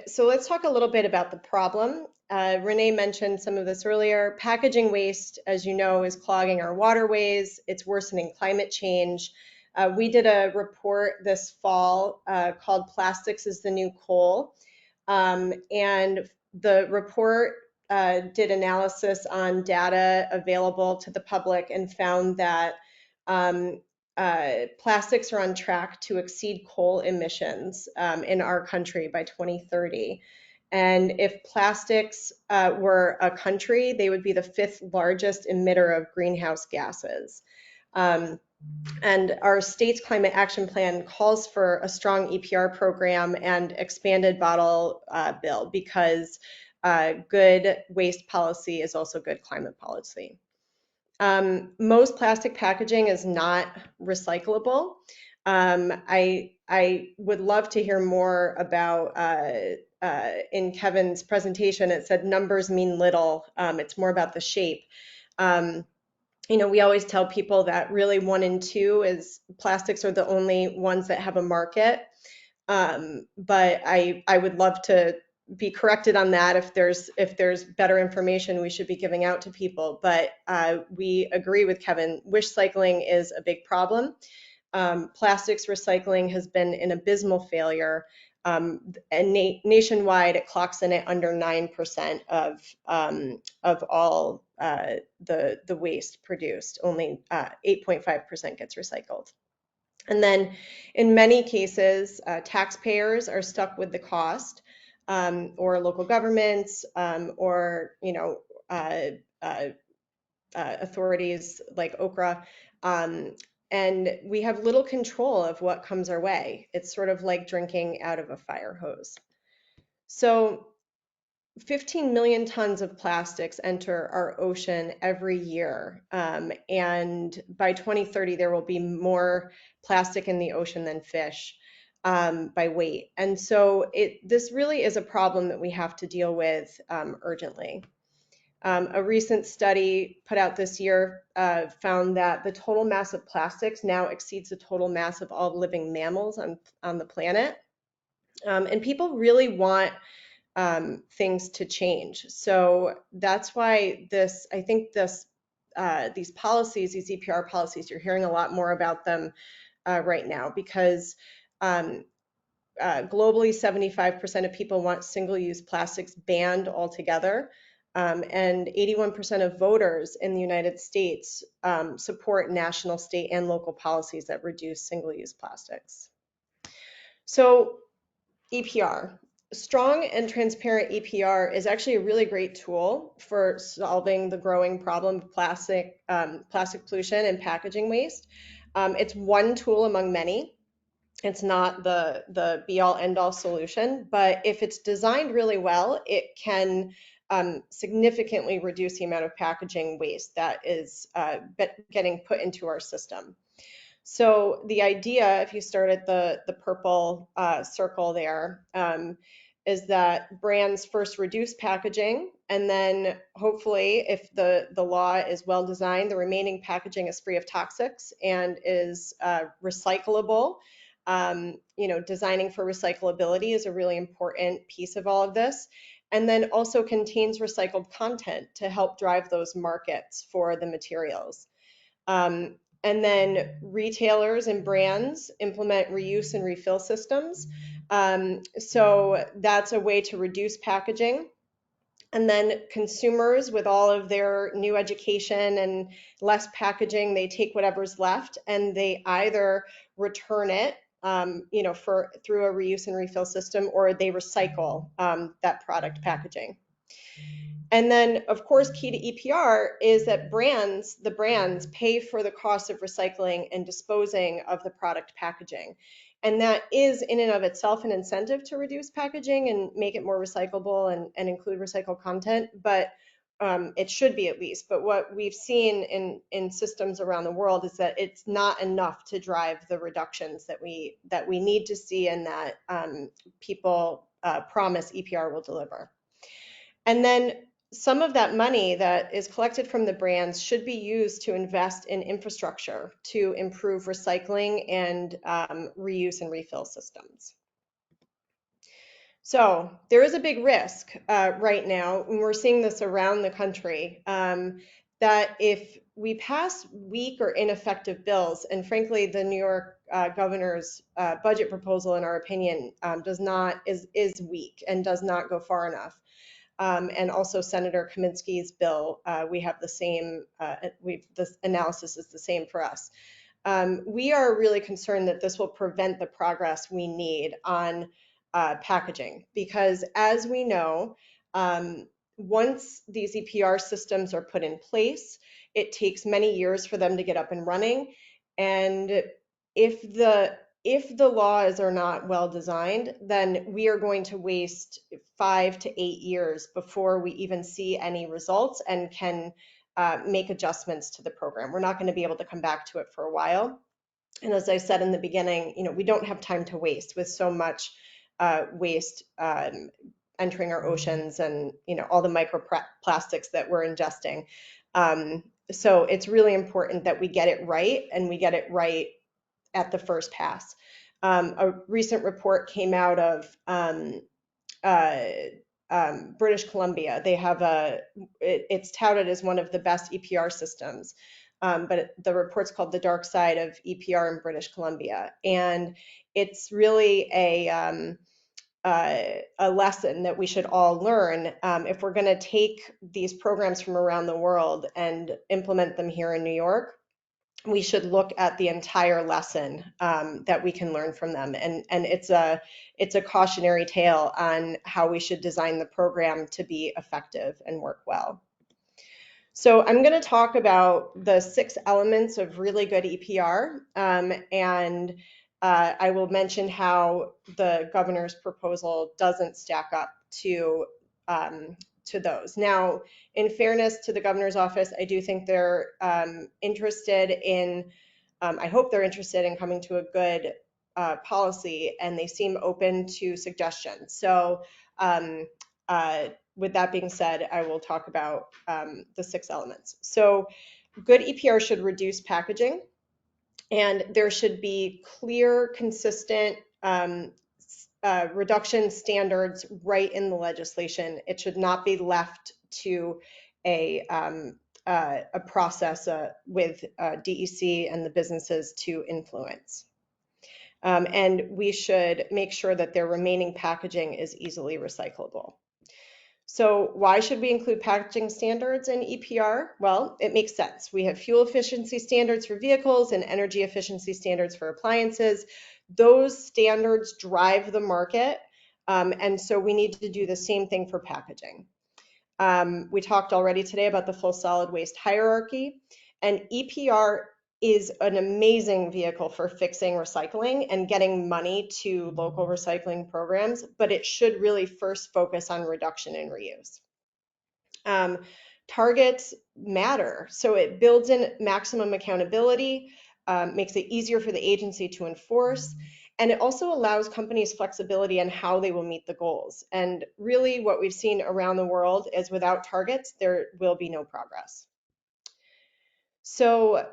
[SPEAKER 5] so let's talk a little bit about the problem. Renee mentioned some of this earlier. Packaging waste, as you know, is clogging our waterways. It's worsening climate change. We did a report this fall called Plastics is the New Coal. And the report did analysis on data available to the public and found that plastics are on track to exceed coal emissions in our country by 2030. And if plastics were a country, they would be the 5th largest emitter of greenhouse gases. And our state's climate action plan calls for a strong EPR program and expanded bottle bill, because good waste policy is also good climate policy. Most plastic packaging is not recyclable. I would love to hear more about, in Kevin's presentation, it said numbers mean little. It's more about the shape. You know, we always tell people that really 1 and 2 is plastics are the only ones that have a market. But I would love to be corrected on that. If there's better information we should be giving out to people. But we agree with Kevin, wish cycling is a big problem. Plastics recycling has been an abysmal failure. And nationwide, it clocks in at under 9% of all the waste produced. Only 8.5% gets recycled. And then in many cases, taxpayers are stuck with the cost, or local governments, or, you know, authorities like OCRRA. And we have little control of what comes our way. It's sort of like drinking out of a fire hose. So 15 million tons of plastics enter our ocean every year. And by 2030, there will be more plastic in the ocean than fish by weight. And so this really is a problem that we have to deal with urgently. A recent study put out this year found that the total mass of plastics now exceeds the total mass of all living mammals on the planet. And people really want things to change. So that's why I think these policies, these EPR policies, you're hearing a lot more about them right now, because globally, 75% of people want single-use plastics banned altogether. And 81% of voters in the United States support national, state, and local policies that reduce single-use plastics. So EPR. Strong and transparent EPR is actually a really great tool for solving the growing problem of plastic pollution and packaging waste. It's one tool among many. It's not the be-all, end-all solution, but if it's designed really well, it can significantly reduce the amount of packaging waste that is getting put into our system. So the idea, if you start at the purple circle there, is that brands first reduce packaging, and then hopefully, if the law is well designed, the remaining packaging is free of toxics and is recyclable. You know, designing for recyclability is a really important piece of all of this. And then also contains recycled content to help drive those markets for the materials. And then retailers and brands implement reuse and refill systems. So that's a way to reduce packaging. And then consumers, with all of their new education and less packaging, they take whatever's left and they either return it, you know, through a reuse and refill system, or they recycle that product packaging. And then, of course, key to EPR is that the brands pay for the cost of recycling and disposing of the product packaging. And that is in and of itself an incentive to reduce packaging and make it more recyclable and include recycled content, but it should be at least. But what we've seen in systems around the world is that it's not enough to drive the reductions that we need to see and that people promise EPR will deliver. And then some of that money that is collected from the brands should be used to invest in infrastructure to improve recycling and reuse and refill systems. So there is a big risk right now, and we're seeing this around the country, that if we pass weak or ineffective bills, and frankly, the New York governor's budget proposal, in our opinion, is weak and does not go far enough. And also Senator Kaminsky's bill, we have the same, this analysis is the same for us. We are really concerned that this will prevent the progress we need on packaging, because as we know, once these EPR systems are put in place, it takes many years for them to get up and running. And if the laws are not well designed, then we are going to waste 5 to 8 years before we even see any results and can make adjustments to the program. We're not going to be able to come back to it for a while. And as I said in the beginning, we don't have time to waste with so much waste entering our oceans and all the microplastics that we're ingesting. So it's really important that we get it right, and we get it right at the first pass. A recent report came out of British Columbia. They have it's touted as one of the best EPR systems, but the report's called The Dark Side of EPR in British Columbia. And it's really a lesson that we should all learn if we're going to take these programs from around the world and implement them here in New York. We should look at the entire lesson that we can learn from them, and it's a cautionary tale on how we should design the program to be effective and work well. So I'm going to talk about the 6 elements of really good EPR, and I will mention how the governor's proposal doesn't stack up to those. Now, in fairness to the governor's office, I do think they're interested in, I hope they're interested in coming to a good policy, and they seem open to suggestions. So with that being said, I will talk about the 6 elements. So good EPR should reduce packaging, and there should be clear, consistent reduction standards right in the legislation. It should not be left to a process with DEC and the businesses to influence. And we should make sure that their remaining packaging is easily recyclable. So why should we include packaging standards in EPR? Well, it makes sense. We have fuel efficiency standards for vehicles and energy efficiency standards for appliances. Those standards drive the market, and so we need to do the same thing for packaging. We talked already today about the full solid waste hierarchy, and EPR is an amazing vehicle for fixing recycling and getting money to local recycling programs, but it should really first focus on reduction and reuse. Targets matter, so it builds in maximum accountability, makes it easier for the agency to enforce, and it also allows companies flexibility on how they will meet the goals. And really what we've seen around the world is without targets, there will be no progress. So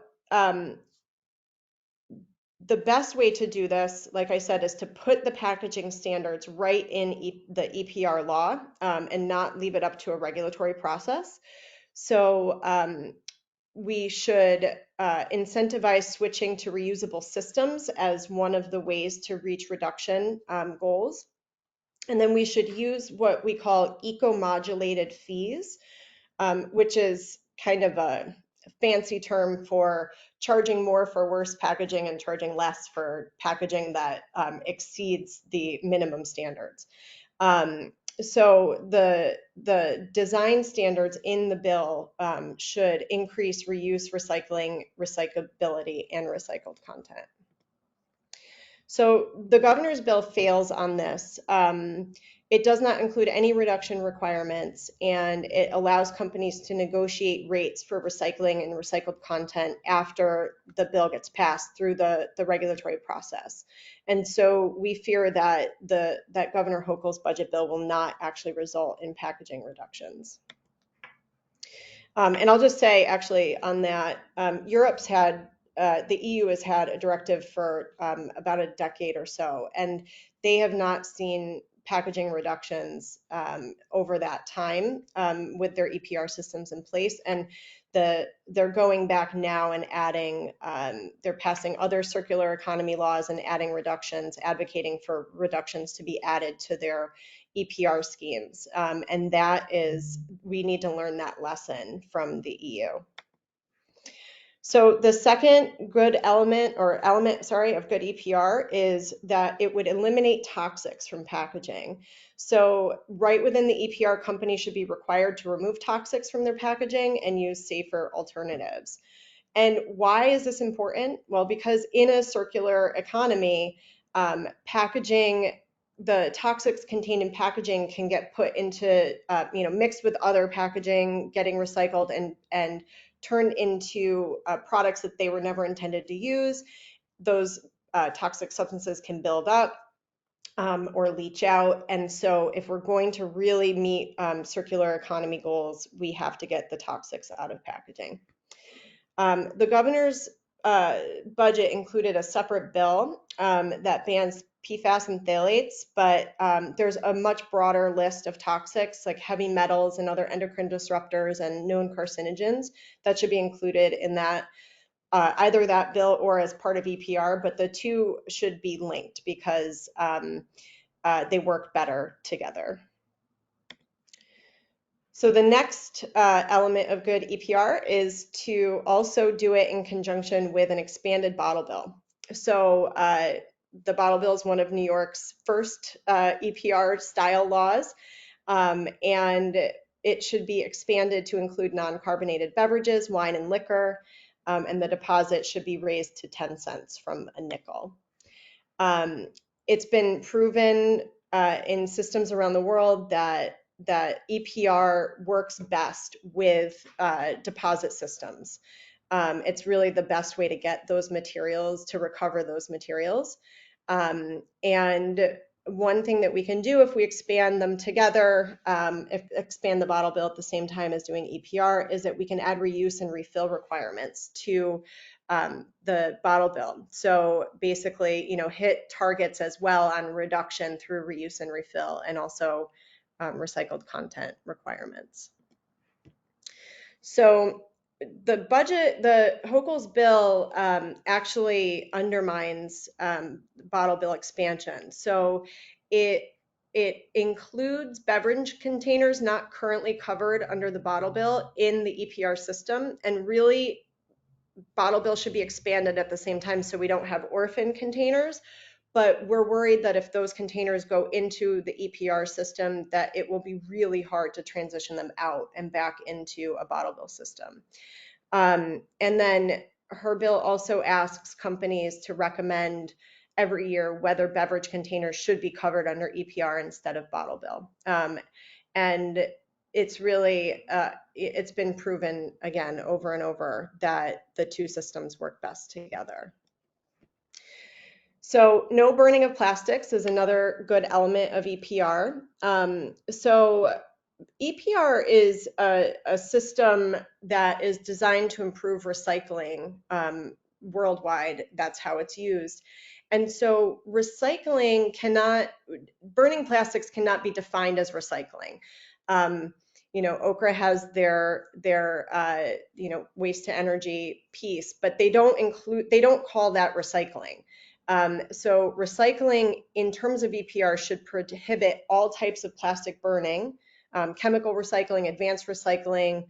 [SPEAKER 5] the best way to do this, like I said, is to put the packaging standards right in the EPR law and not leave it up to a regulatory process. So we should incentivize switching to reusable systems as one of the ways to reach reduction goals. And then we should use what we call eco-modulated fees, which is kind of a fancy term for charging more for worse packaging and charging less for packaging that exceeds the minimum standards. So the design standards in the bill should increase reuse, recycling, recyclability, and recycled content. So the governor's bill fails on this. It does not include any reduction requirements, and it allows companies to negotiate rates for recycling and recycled content after the bill gets passed through the regulatory process. And so we fear that that Governor Hochul's budget bill will not actually result in packaging reductions. And I'll just say, actually, on that, Europe's had the EU has had a directive for about a decade or so, and they have not seen packaging reductions over that time with their EPR systems in place. And they're going back now and adding, they're passing other circular economy laws and adding reductions, advocating for reductions to be added to their EPR schemes. And that is, we need to learn that lesson from the EU. So the second good element of good EPR is that it would eliminate toxics from packaging. So right within the EPR, companies should be required to remove toxics from their packaging and use safer alternatives. And why is this important? Well, because in a circular economy, packaging, the toxics contained in packaging can get put into, mixed with other packaging, getting recycled and turned into products that they were never intended to use. Those toxic substances can build up or leach out. And so if we're going to really meet circular economy goals, we have to get the toxics out of packaging. The governor's budget included a separate bill that bans PFAS and phthalates, but there's a much broader list of toxics like heavy metals and other endocrine disruptors and known carcinogens that should be included in that, either that bill or as part of EPR, but the two should be linked because they work better together. So the next element of good EPR is to also do it in conjunction with an expanded bottle bill. So the bottle bill is one of New York's first EPR style laws, and it should be expanded to include non-carbonated beverages, wine and liquor, and the deposit should be raised to 10 cents from a nickel. It's been proven in systems around the world that EPR works best with deposit systems. It's really the best way to get those materials, to recover those materials. And one thing that we can do if we expand them together, expand the bottle bill at the same time as doing EPR, is that we can add reuse and refill requirements to the bottle bill. So basically, hit targets as well on reduction through reuse and refill, and also recycled content requirements. So the Hochul's bill actually undermines bottle bill expansion. So it includes beverage containers not currently covered under the bottle bill in the EPR system, and really bottle bill should be expanded at the same time so we don't have orphan containers. But we're worried that if those containers go into the EPR system, that it will be really hard to transition them out and back into a bottle bill system. And then her bill also asks companies to recommend every year whether beverage containers should be covered under EPR instead of bottle bill. And it's really, it's been proven again over and over that the two systems work best together. So no burning of plastics is another good element of EPR. So EPR is a system that is designed to improve recycling worldwide. That's how it's used. And so burning plastics cannot be defined as recycling. OCRRA has their waste to energy piece, but they don't call that recycling. So recycling in terms of EPR should prohibit all types of plastic burning, chemical recycling, advanced recycling,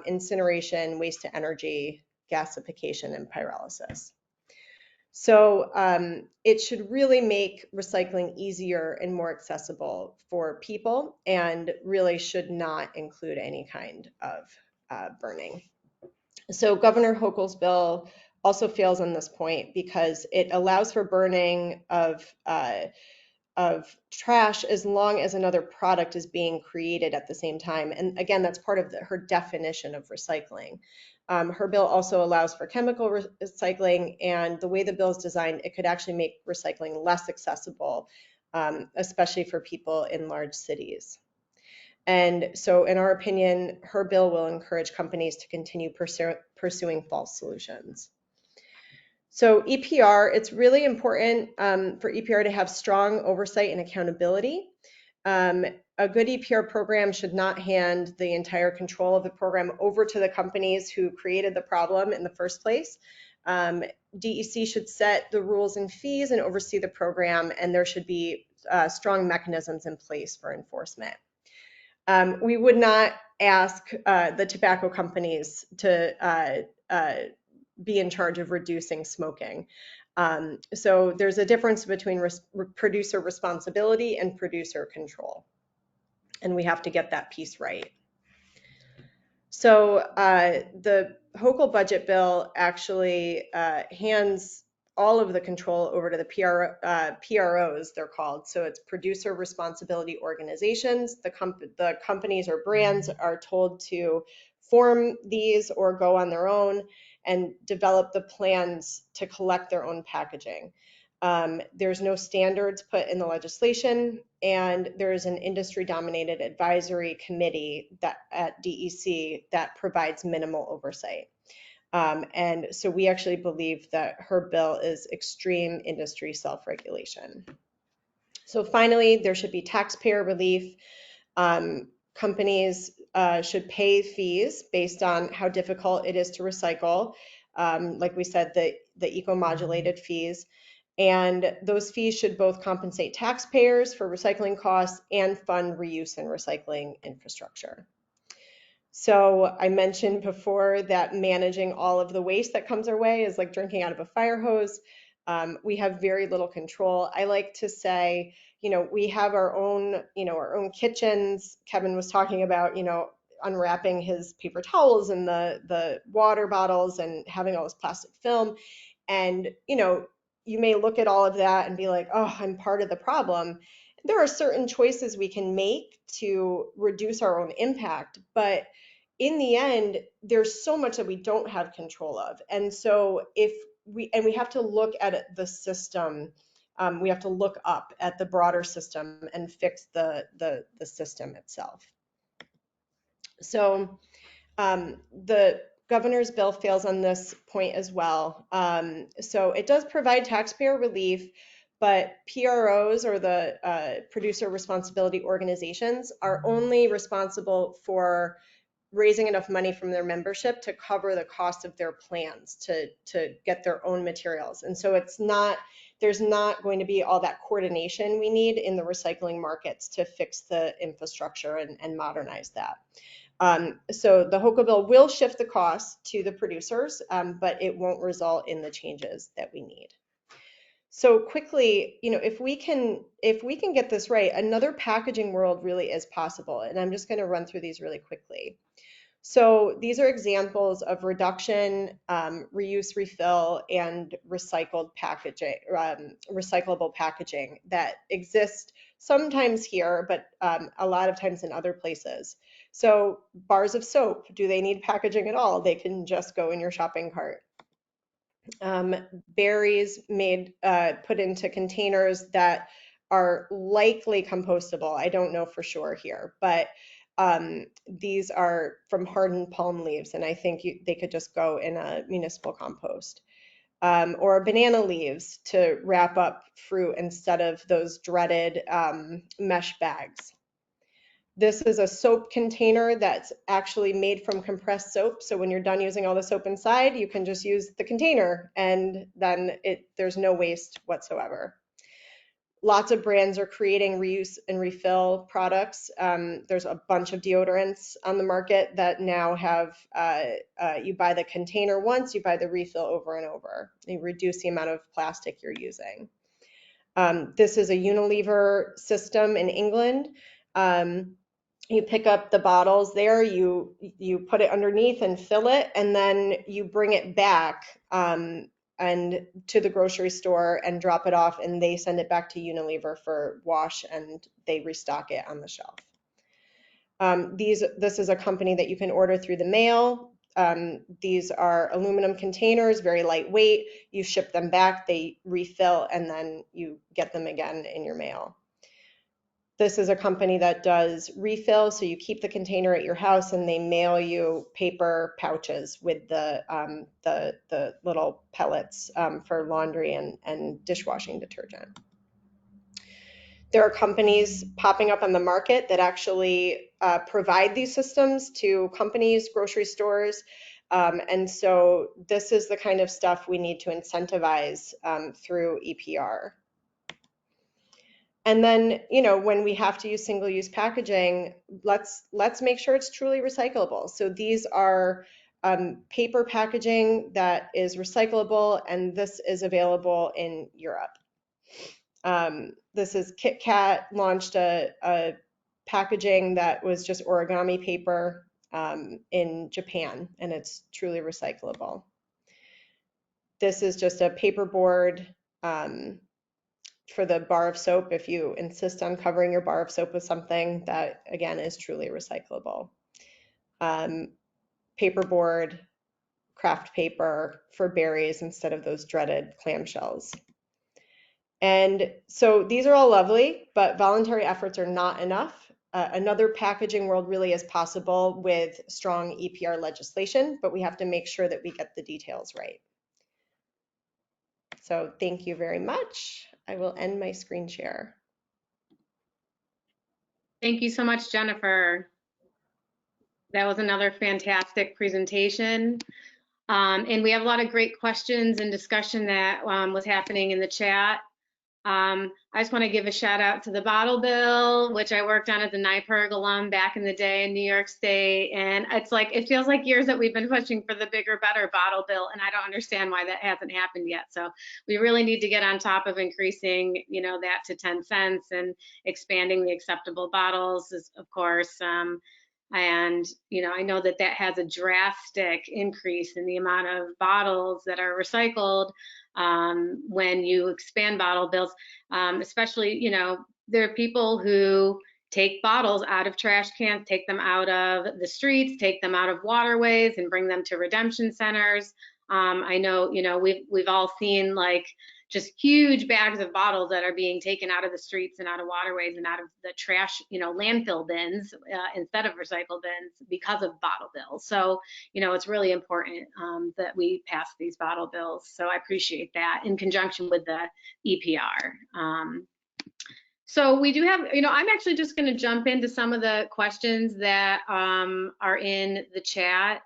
[SPEAKER 5] incineration, waste to energy, gasification, and pyrolysis. So it should really make recycling easier and more accessible for people, and really should not include any kind of burning. So Governor Hochul's bill also fails on this point because it allows for burning of trash as long as another product is being created at the same time. And again, that's part of her definition of recycling. Her bill also allows for chemical recycling, and the way the bill is designed, it could actually make recycling less accessible, especially for people in large cities. And so in our opinion, her bill will encourage companies to continue pursuing false solutions. So EPR, it's really important for EPR to have strong oversight and accountability. A good EPR program should not hand the entire control of the program over to the companies who created the problem in the first place. DEC should set the rules and fees and oversee the program, and there should be strong mechanisms in place for enforcement. We would not ask the tobacco companies to be in charge of reducing smoking. So there's a difference between producer responsibility and producer control, and we have to get that piece right. So the Hochul budget bill actually hands all of the control over to the PROs, they're called. So it's producer responsibility organizations. The companies or brands are told to form these or go on their own and develop the plans to collect their own packaging. There's no standards put in the legislation, and there's an industry-dominated advisory committee that at DEC that provides minimal oversight. And so we actually believe that her bill is extreme industry self-regulation. So finally, there should be taxpayer relief. Companies should pay fees based on how difficult it is to recycle. Like we said, the eco-modulated fees. And those fees should both compensate taxpayers for recycling costs and fund reuse and recycling infrastructure. So I mentioned before that managing all of the waste that comes our way is like drinking out of a fire hose. We have very little control. I like to say, we have our own kitchens. Kevin was talking about, unwrapping his paper towels and the water bottles and having all this plastic film. And, you may look at all of that and be like, oh, I'm part of the problem. There are certain choices we can make to reduce our own impact, but in the end, there's so much that we don't have control of. And so we have to look at the system. We have to look up at the broader system and fix the system itself. So the governor's bill fails on this point as well. So it does provide taxpayer relief, but PROs, or the producer responsibility organizations, are only responsible for raising enough money from their membership to cover the cost of their plans to get their own materials. And so there's not going to be all that coordination we need in the recycling markets to fix the infrastructure and modernize that. So the Hochul bill will shift the cost to the producers, but it won't result in the changes that we need. So quickly, if we can get this right, another packaging world really is possible. And I'm just going to run through these really quickly. So these are examples of reduction, reuse, refill, and recycled packaging, recyclable packaging that exist sometimes here, but a lot of times in other places. So bars of soap, do they need packaging at all? They can just go in your shopping cart. Berries put into containers that are likely compostable. I don't know for sure here, but these are from hardened palm leaves, and I think they could just go in a municipal compost. Or banana leaves to wrap up fruit instead of those dreaded mesh bags. This is a soap container that's actually made from compressed soap. So when you're done using all the soap inside, you can just use the container, and then there's no waste whatsoever. Lots of brands are creating reuse and refill products. There's a bunch of deodorants on the market that now have, you buy the container once, you buy the refill over and over. You reduce the amount of plastic you're using. This is a Unilever system in England. You pick up the bottles there, you put it underneath and fill it, and then you bring it back and to the grocery store and drop it off, and they send it back to Unilever for wash, and they restock it on the shelf. This is a company that you can order through the mail. These are aluminum containers, very lightweight. You ship them back, they refill, and then you get them again in your mail. This is a company that does refill, so you keep the container at your house and they mail you paper pouches with the little pellets for laundry and dishwashing detergent. There are companies popping up on the market that actually provide these systems to companies, grocery stores, and so this is the kind of stuff we need to incentivize through EPR. And then, you know, when we have to use single-use packaging, let's make sure it's truly recyclable. So these are paper packaging that is recyclable, and this is available in Europe. This is Kit Kat launched a packaging that was just origami paper in Japan, and it's truly recyclable. This is just a paperboard for the bar of soap, if you insist on covering your bar of soap with something that, again, is truly recyclable. Paperboard, craft paper for berries instead of those dreaded clamshells. And so these are all lovely, but voluntary efforts are not enough. Another packaging world really is possible with strong EPR legislation, but we have to make sure that we get the details right. So thank you very much. I will end my screen share.
[SPEAKER 3] Thank you so much, Jennifer. That was another fantastic presentation. And we have a lot of great questions and discussion that was happening in the chat. I just want to give a shout out to the Bottle Bill, which I worked on as a NYPIRG alum back in the day in New York State. And it's like, it feels like years that we've been pushing for the bigger, better bottle bill. And I don't understand why that hasn't happened yet. So we really need to get on top of increasing, you know, that to 10 cents and expanding the acceptable bottles, is, of course. And, you know, I know that that has a drastic increase in the amount of bottles that are recycled when you expand bottle bills, especially, you know, there are people who take bottles out of trash cans, take them out of the streets, take them out of waterways and bring them to redemption centers. I know, you know, we've all seen like just huge bags of bottles that are being taken out of the streets and out of waterways and out of the trash, you know, landfill bins instead of recycle bins because of bottle bills. So, you know, it's really important that we pass these bottle bills. So I appreciate that in conjunction with the EPR. So we do have, you know, I'm actually just going to jump into some of the questions that are in the chat.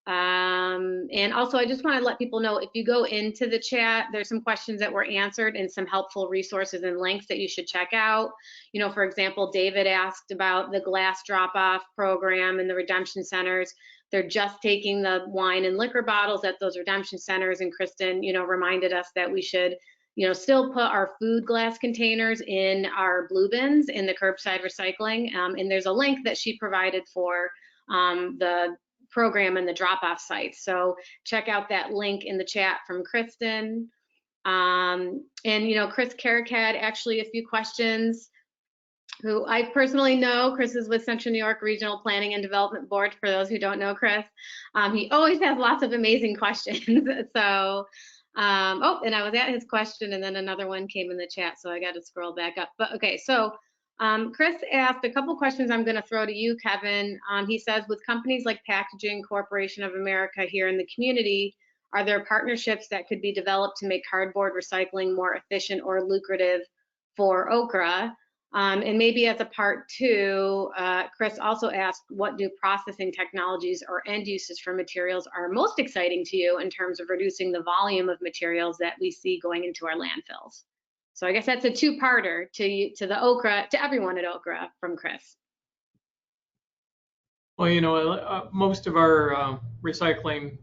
[SPEAKER 3] And also, I just want to let people know, if you go into the chat, there's some questions that were answered and some helpful resources and links that you should check out. You know, for example, David asked about the glass drop-off program and the redemption centers. They're just taking the wine and liquor bottles at those redemption centers. And Kristen, you know, reminded us that we should, you know, still put our food glass containers in our blue bins in the curbside recycling. And there's a link that she provided for the program and the drop-off site. So check out that link in the chat from Kristen. And, you know, Chris Carrick had actually a few questions, who I personally know. Chris is with Central New York Regional Planning and Development Board, for those who don't know Chris. He always has lots of amazing questions. So, oh, and I was at his question and then another one came in the chat, so I got to scroll back up. But okay, so Chris asked a couple questions I'm going to throw to you, Kevin. He says, with companies like Packaging Corporation of America here in the community, are there partnerships that could be developed to make cardboard recycling more efficient or lucrative for OCRRA? And maybe as a part two, Chris also asked, what new processing technologies or end uses for materials are most exciting to you in terms of reducing the volume of materials that we see going into our landfills? So I guess that's a two-parter to the OCRRA, to everyone at OCRRA from Chris.
[SPEAKER 4] Well, most of our recycling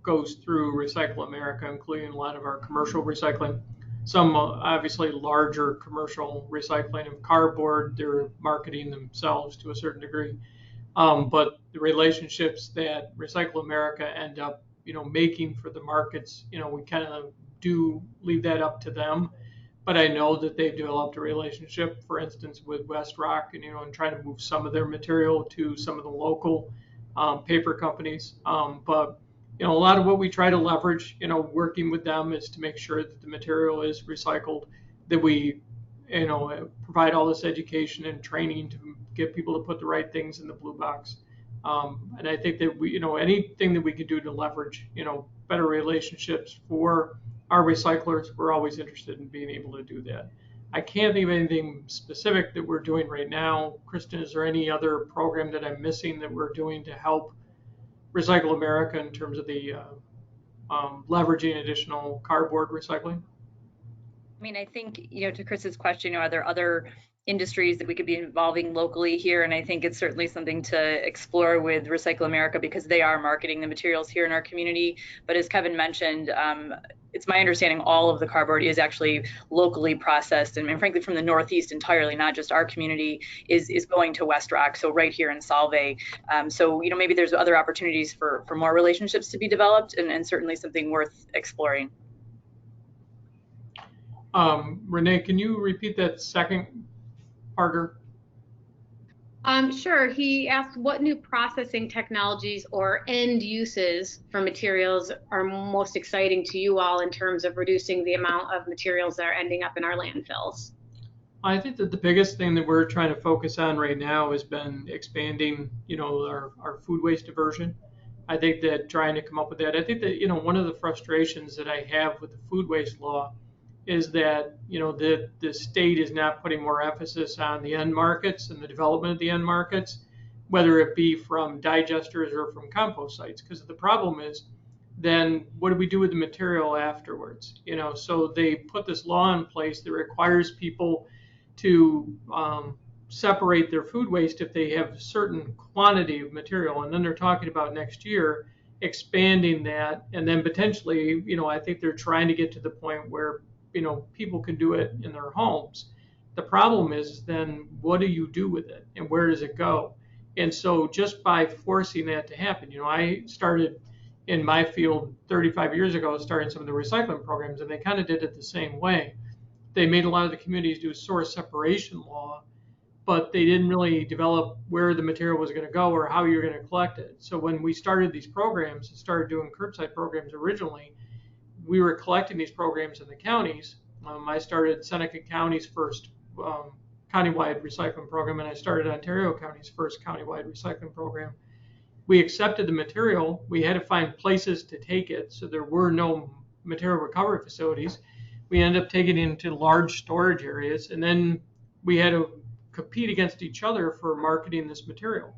[SPEAKER 4] goes through Recycle America, including a lot of our commercial recycling. Some obviously larger commercial recycling of cardboard, they're marketing themselves to a certain degree. But the relationships that Recycle America end up, making for the markets, we kind of do leave that up to them. But I know that they've developed a relationship, for instance, with West Rock, and trying to move some of their material to some of the local paper companies. But a lot of what we try to leverage, working with them, is to make sure that the material is recycled, that we, provide all this education and training to get people to put the right things in the blue box. And I think that we, anything that we could do to leverage, better relationships for our recyclers, we're always interested in being able to do that. I can't think of anything specific that we're doing right now. Kristen, is there any other program that I'm missing that we're doing to help Recycle America in terms of the leveraging additional cardboard recycling?
[SPEAKER 6] I mean, I think, to Chris's question, are there other industries that we could be involving locally here? And I think it's certainly something to explore with Recycle America, because they are marketing the materials here in our community. But as Kevin mentioned, it's my understanding all of the cardboard is actually locally processed, and frankly from the Northeast entirely, not just our community, is going to West Rock, so right here in Solvay. So maybe there's other opportunities for more relationships to be developed, and certainly something worth exploring.
[SPEAKER 4] Renee, can you repeat that second parter?
[SPEAKER 3] Sure. He asked what new processing technologies or end uses for materials are most exciting to you all in terms of reducing the amount of materials that are ending up in our landfills.
[SPEAKER 4] I think that the biggest thing that we're trying to focus on right now has been expanding, our food waste diversion. I think that trying to come up with that, I think that, one of the frustrations that I have with the food waste law is that, the state is not putting more emphasis on the end markets and the development of the end markets, whether it be from digesters or from compost sites. Because the problem is, then what do we do with the material afterwards? So they put this law in place that requires people to separate their food waste if they have a certain quantity of material. And then they're talking about next year expanding that. And then potentially, I think they're trying to get to the point where people can do it in their homes. The problem is then what do you do with it and where does it go? And so just by forcing that to happen, I started in my field 35 years ago, starting some of the recycling programs, and they kind of did it the same way. They made a lot of the communities do source separation law, but they didn't really develop where the material was going to go or how you're going to collect it. So when we started these programs and started doing curbside programs originally, we were collecting these programs in the counties. I started Seneca County's first countywide recycling program, and I started Ontario County's first countywide recycling program. We accepted the material. We had to find places to take it, so there were no material recovery facilities. We ended up taking it into large storage areas, and then we had to compete against each other for marketing this material.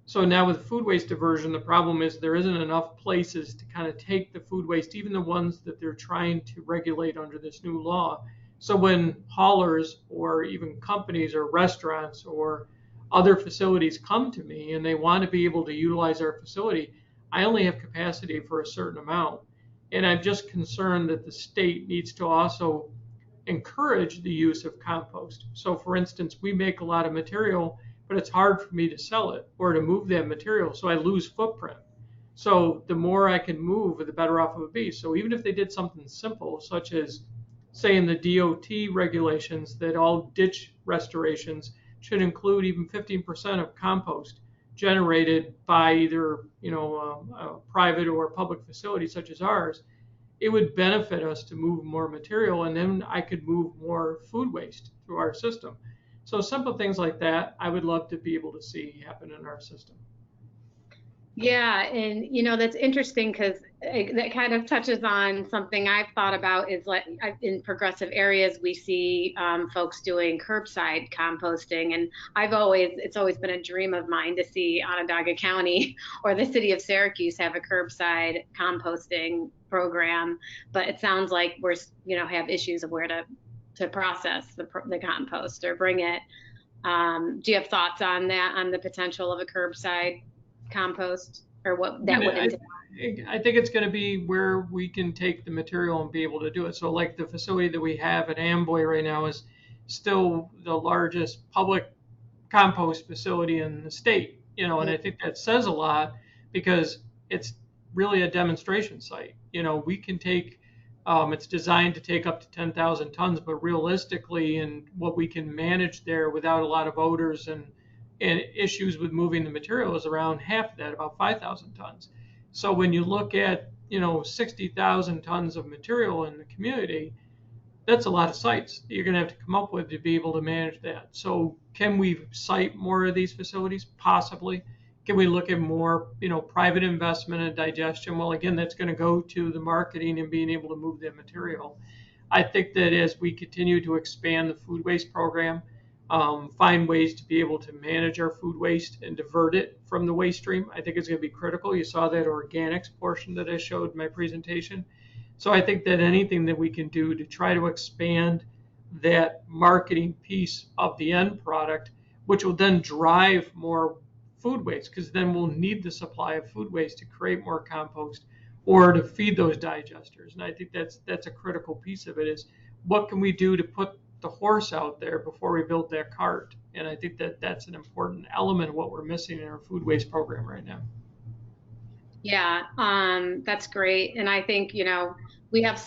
[SPEAKER 4] So now with food waste diversion, the problem is there isn't enough places to kind of take the food waste, even the ones that they're trying to regulate under this new law. So when haulers or even companies or restaurants or other facilities come to me and they want to be able to utilize our facility, I only have capacity for a certain amount. And I'm just concerned that the state needs to also encourage the use of compost. So for instance, we make a lot of material, but it's hard for me to sell it or to move that material, so I lose footprint. So the more I can move, the better off it would be. So even if they did something simple, such as say in the DOT regulations that all ditch restorations should include even 15% of compost generated by either a private or public facility such as ours, it would benefit us to move more material, and then I could move more food waste through our system. So simple things like that, I would love to be able to see happen in our system.
[SPEAKER 3] Yeah, and that's interesting because that kind of touches on something I've thought about is like in progressive areas we see folks doing curbside composting, and it's always been a dream of mine to see Onondaga County or the city of Syracuse have a curbside composting program, but it sounds like we're have issues of where to process the compost or bring it. Do you have thoughts on that, on the potential of a curbside compost or what that would entail?
[SPEAKER 4] I think it's going to be where we can take the material and be able to do it. So like the facility that we have at Amboy right now is still the largest public compost facility in the state, and I think that says a lot because it's really a demonstration site. We can take, it's designed to take up to 10,000 tons, but realistically, and what we can manage there without a lot of odors and issues with moving the material is around half of that, about 5,000 tons. So when you look at, 60,000 tons of material in the community, that's a lot of sites that you're going to have to come up with to be able to manage that. So can we site more of these facilities? Possibly. Can we look at more, private investment and digestion? Well, again, that's going to go to the marketing and being able to move that material. I think that as we continue to expand the food waste program, find ways to be able to manage our food waste and divert it from the waste stream, I think it's going to be critical. You saw that organics portion that I showed in my presentation. So I think that anything that we can do to try to expand that marketing piece of the end product, which will then drive more food waste, because then we'll need the supply of food waste to create more compost or to feed those digesters. And I think that's a critical piece of it, is what can we do to put the horse out there before we build that cart? And I think that that's an important element of what we're missing in our food waste program right now.
[SPEAKER 3] Yeah, that's great. And I think, we have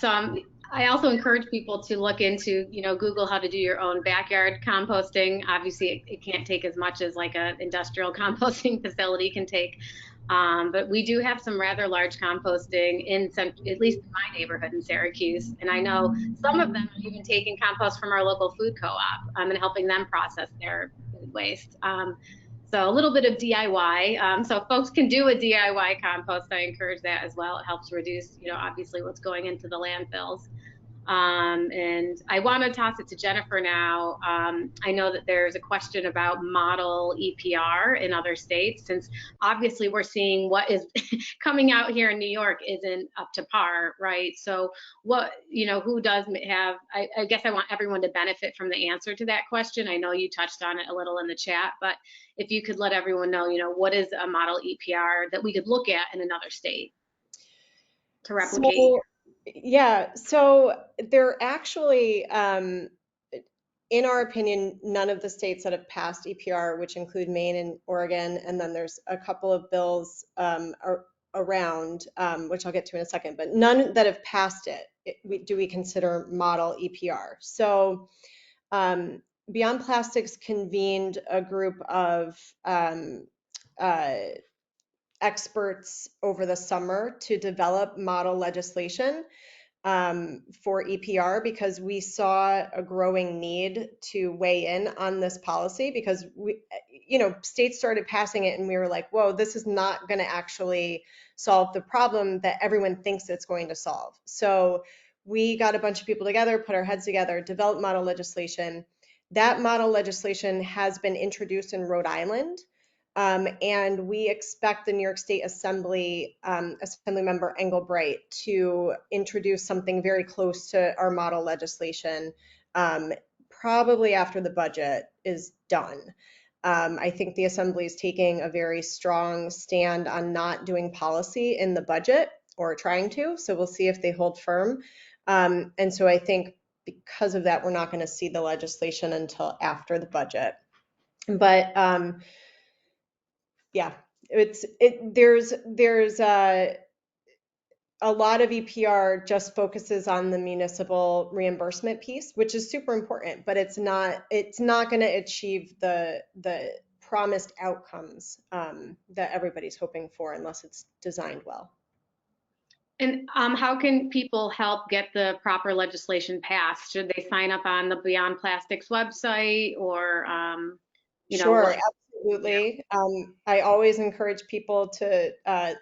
[SPEAKER 3] I also encourage people to look into, Google how to do your own backyard composting. Obviously, it can't take as much as like an industrial composting facility can take. But we do have some rather large composting at least in my neighborhood in Syracuse. And I know some of them are even taking compost from our local food co-op and helping them process their food waste. So a little bit of DIY. So if folks can do a DIY compost, I encourage that as well. It helps reduce, obviously what's going into the landfills. And I want to toss it to Jennifer now. I know that there's a question about model EPR in other states, since obviously we're seeing what is coming out here in New York isn't up to par, right? So what, who does have, I guess I want everyone to benefit from the answer to that question. I know you touched on it a little in the chat, but if you could let everyone know, what is a model EPR that we could look at in another state to replicate?
[SPEAKER 5] Yeah, so they're actually, in our opinion, none of the states that have passed EPR, which include Maine and Oregon, and then there's a couple of bills around, which I'll get to in a second, but none that have passed it, do we consider model EPR. So Beyond Plastics convened a group of experts over the summer to develop model legislation for EPR, because we saw a growing need to weigh in on this policy, because states started passing it and we were like, whoa, this is not going to actually solve the problem that everyone thinks it's going to solve. So we got a bunch of people together, put our heads together, developed model legislation. That model legislation has been introduced in Rhode Island. And we expect the New York State Assembly Assemblymember Engelbright to introduce something very close to our model legislation, probably after the budget is done. I think the Assembly is taking a very strong stand on not doing policy in the budget, or trying to, so we'll see if they hold firm. And so I think because of that, we're not going to see the legislation until after the budget. But yeah, there's a lot of EPR just focuses on the municipal reimbursement piece, which is super important, but it's not going to achieve the promised outcomes that everybody's hoping for unless it's designed well.
[SPEAKER 3] And how can people help get the proper legislation passed? Should they sign up on the Beyond Plastics website, or
[SPEAKER 5] Sure, Absolutely. I always encourage people to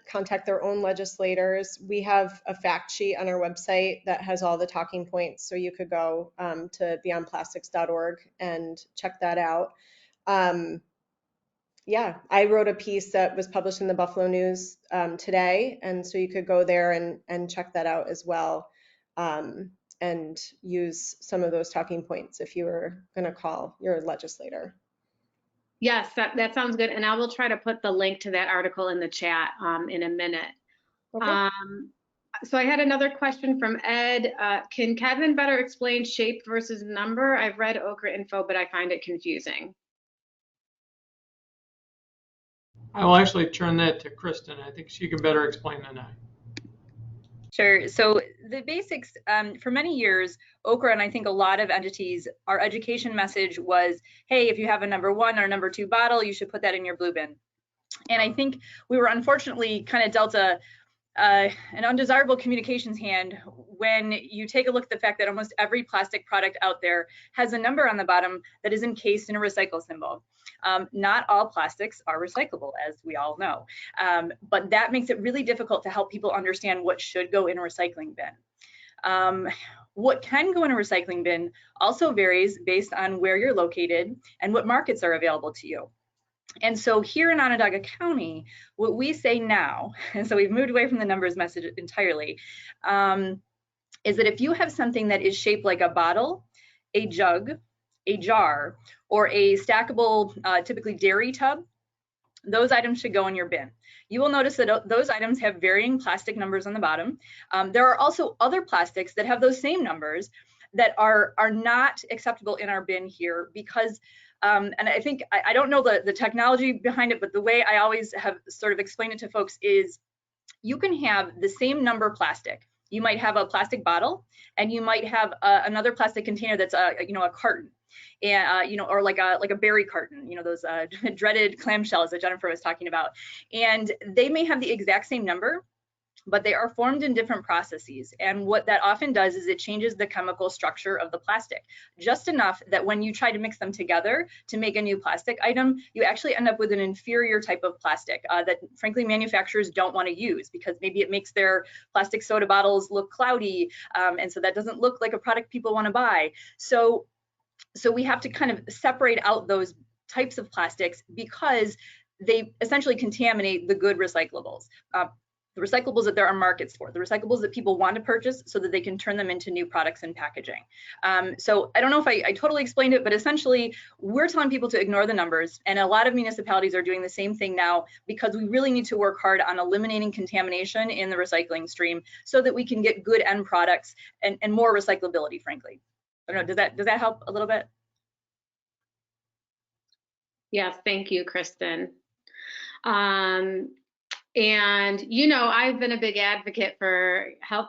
[SPEAKER 5] contact their own legislators. We have a fact sheet on our website that has all the talking points, so you could go to beyondplastics.org and check that out. Yeah, I wrote a piece that was published in the Buffalo News today, and so you could go there and check that out as well, and use some of those talking points if you were going to call your legislator.
[SPEAKER 3] Yes, that sounds good. And I will try to put the link to that article in the chat in a minute.
[SPEAKER 5] Okay.
[SPEAKER 3] So I had another question from Ed. Can Kevin better explain shape versus number? I've read OCRRA info, but I find it confusing.
[SPEAKER 4] I will actually turn that to Kristen. I think she can better explain than I.
[SPEAKER 6] Sure. So the basics, for many years, OCRRA and I think a lot of entities, our education message was, hey, if you have a number 1 or number 2 bottle, you should put that in your blue bin. And I think we were unfortunately kind of dealt an undesirable communications hand when you take a look at the fact that almost every plastic product out there has a number on the bottom that is encased in a recycle symbol. Not all plastics are recyclable, as we all know, but that makes it really difficult to help people understand what should go in a recycling bin. What can go in a recycling bin also varies based on where you're located and what markets are available to you. And so here in Onondaga County, what we say now, and so we've moved away from the numbers message entirely, is that if you have something that is shaped like a bottle, a jug, a jar, or a stackable, typically dairy tub, those items should go in your bin. You will notice that those items have varying plastic numbers on the bottom. There are also other plastics that have those same numbers that are not acceptable in our bin here because and I think, I don't know the technology behind it, but the way I always have sort of explained it to folks is you can have the same number plastic. You might have a plastic bottle and you might have another plastic container that's a carton, and or like a berry carton, those dreaded clamshells that Jennifer was talking about. And they may have the exact same number, but they are formed in different processes. And what that often does is it changes the chemical structure of the plastic, just enough that when you try to mix them together to make a new plastic item, you actually end up with an inferior type of plastic that frankly manufacturers don't want to use because maybe it makes their plastic soda bottles look cloudy. And so that doesn't look like a product people want to buy. So we have to kind of separate out those types of plastics because they essentially contaminate the good recyclables. The recyclables that there are markets for, the recyclables that people want to purchase so that they can turn them into new products and packaging. So I don't know if I totally explained it, but essentially we're telling people to ignore the numbers, and a lot of municipalities are doing the same thing now because we really need to work hard on eliminating contamination in the recycling stream so that we can get good end products and more recyclability, frankly. I don't know, does that help a little bit?
[SPEAKER 3] Yes, thank you, Kristen. And, I've been a big advocate for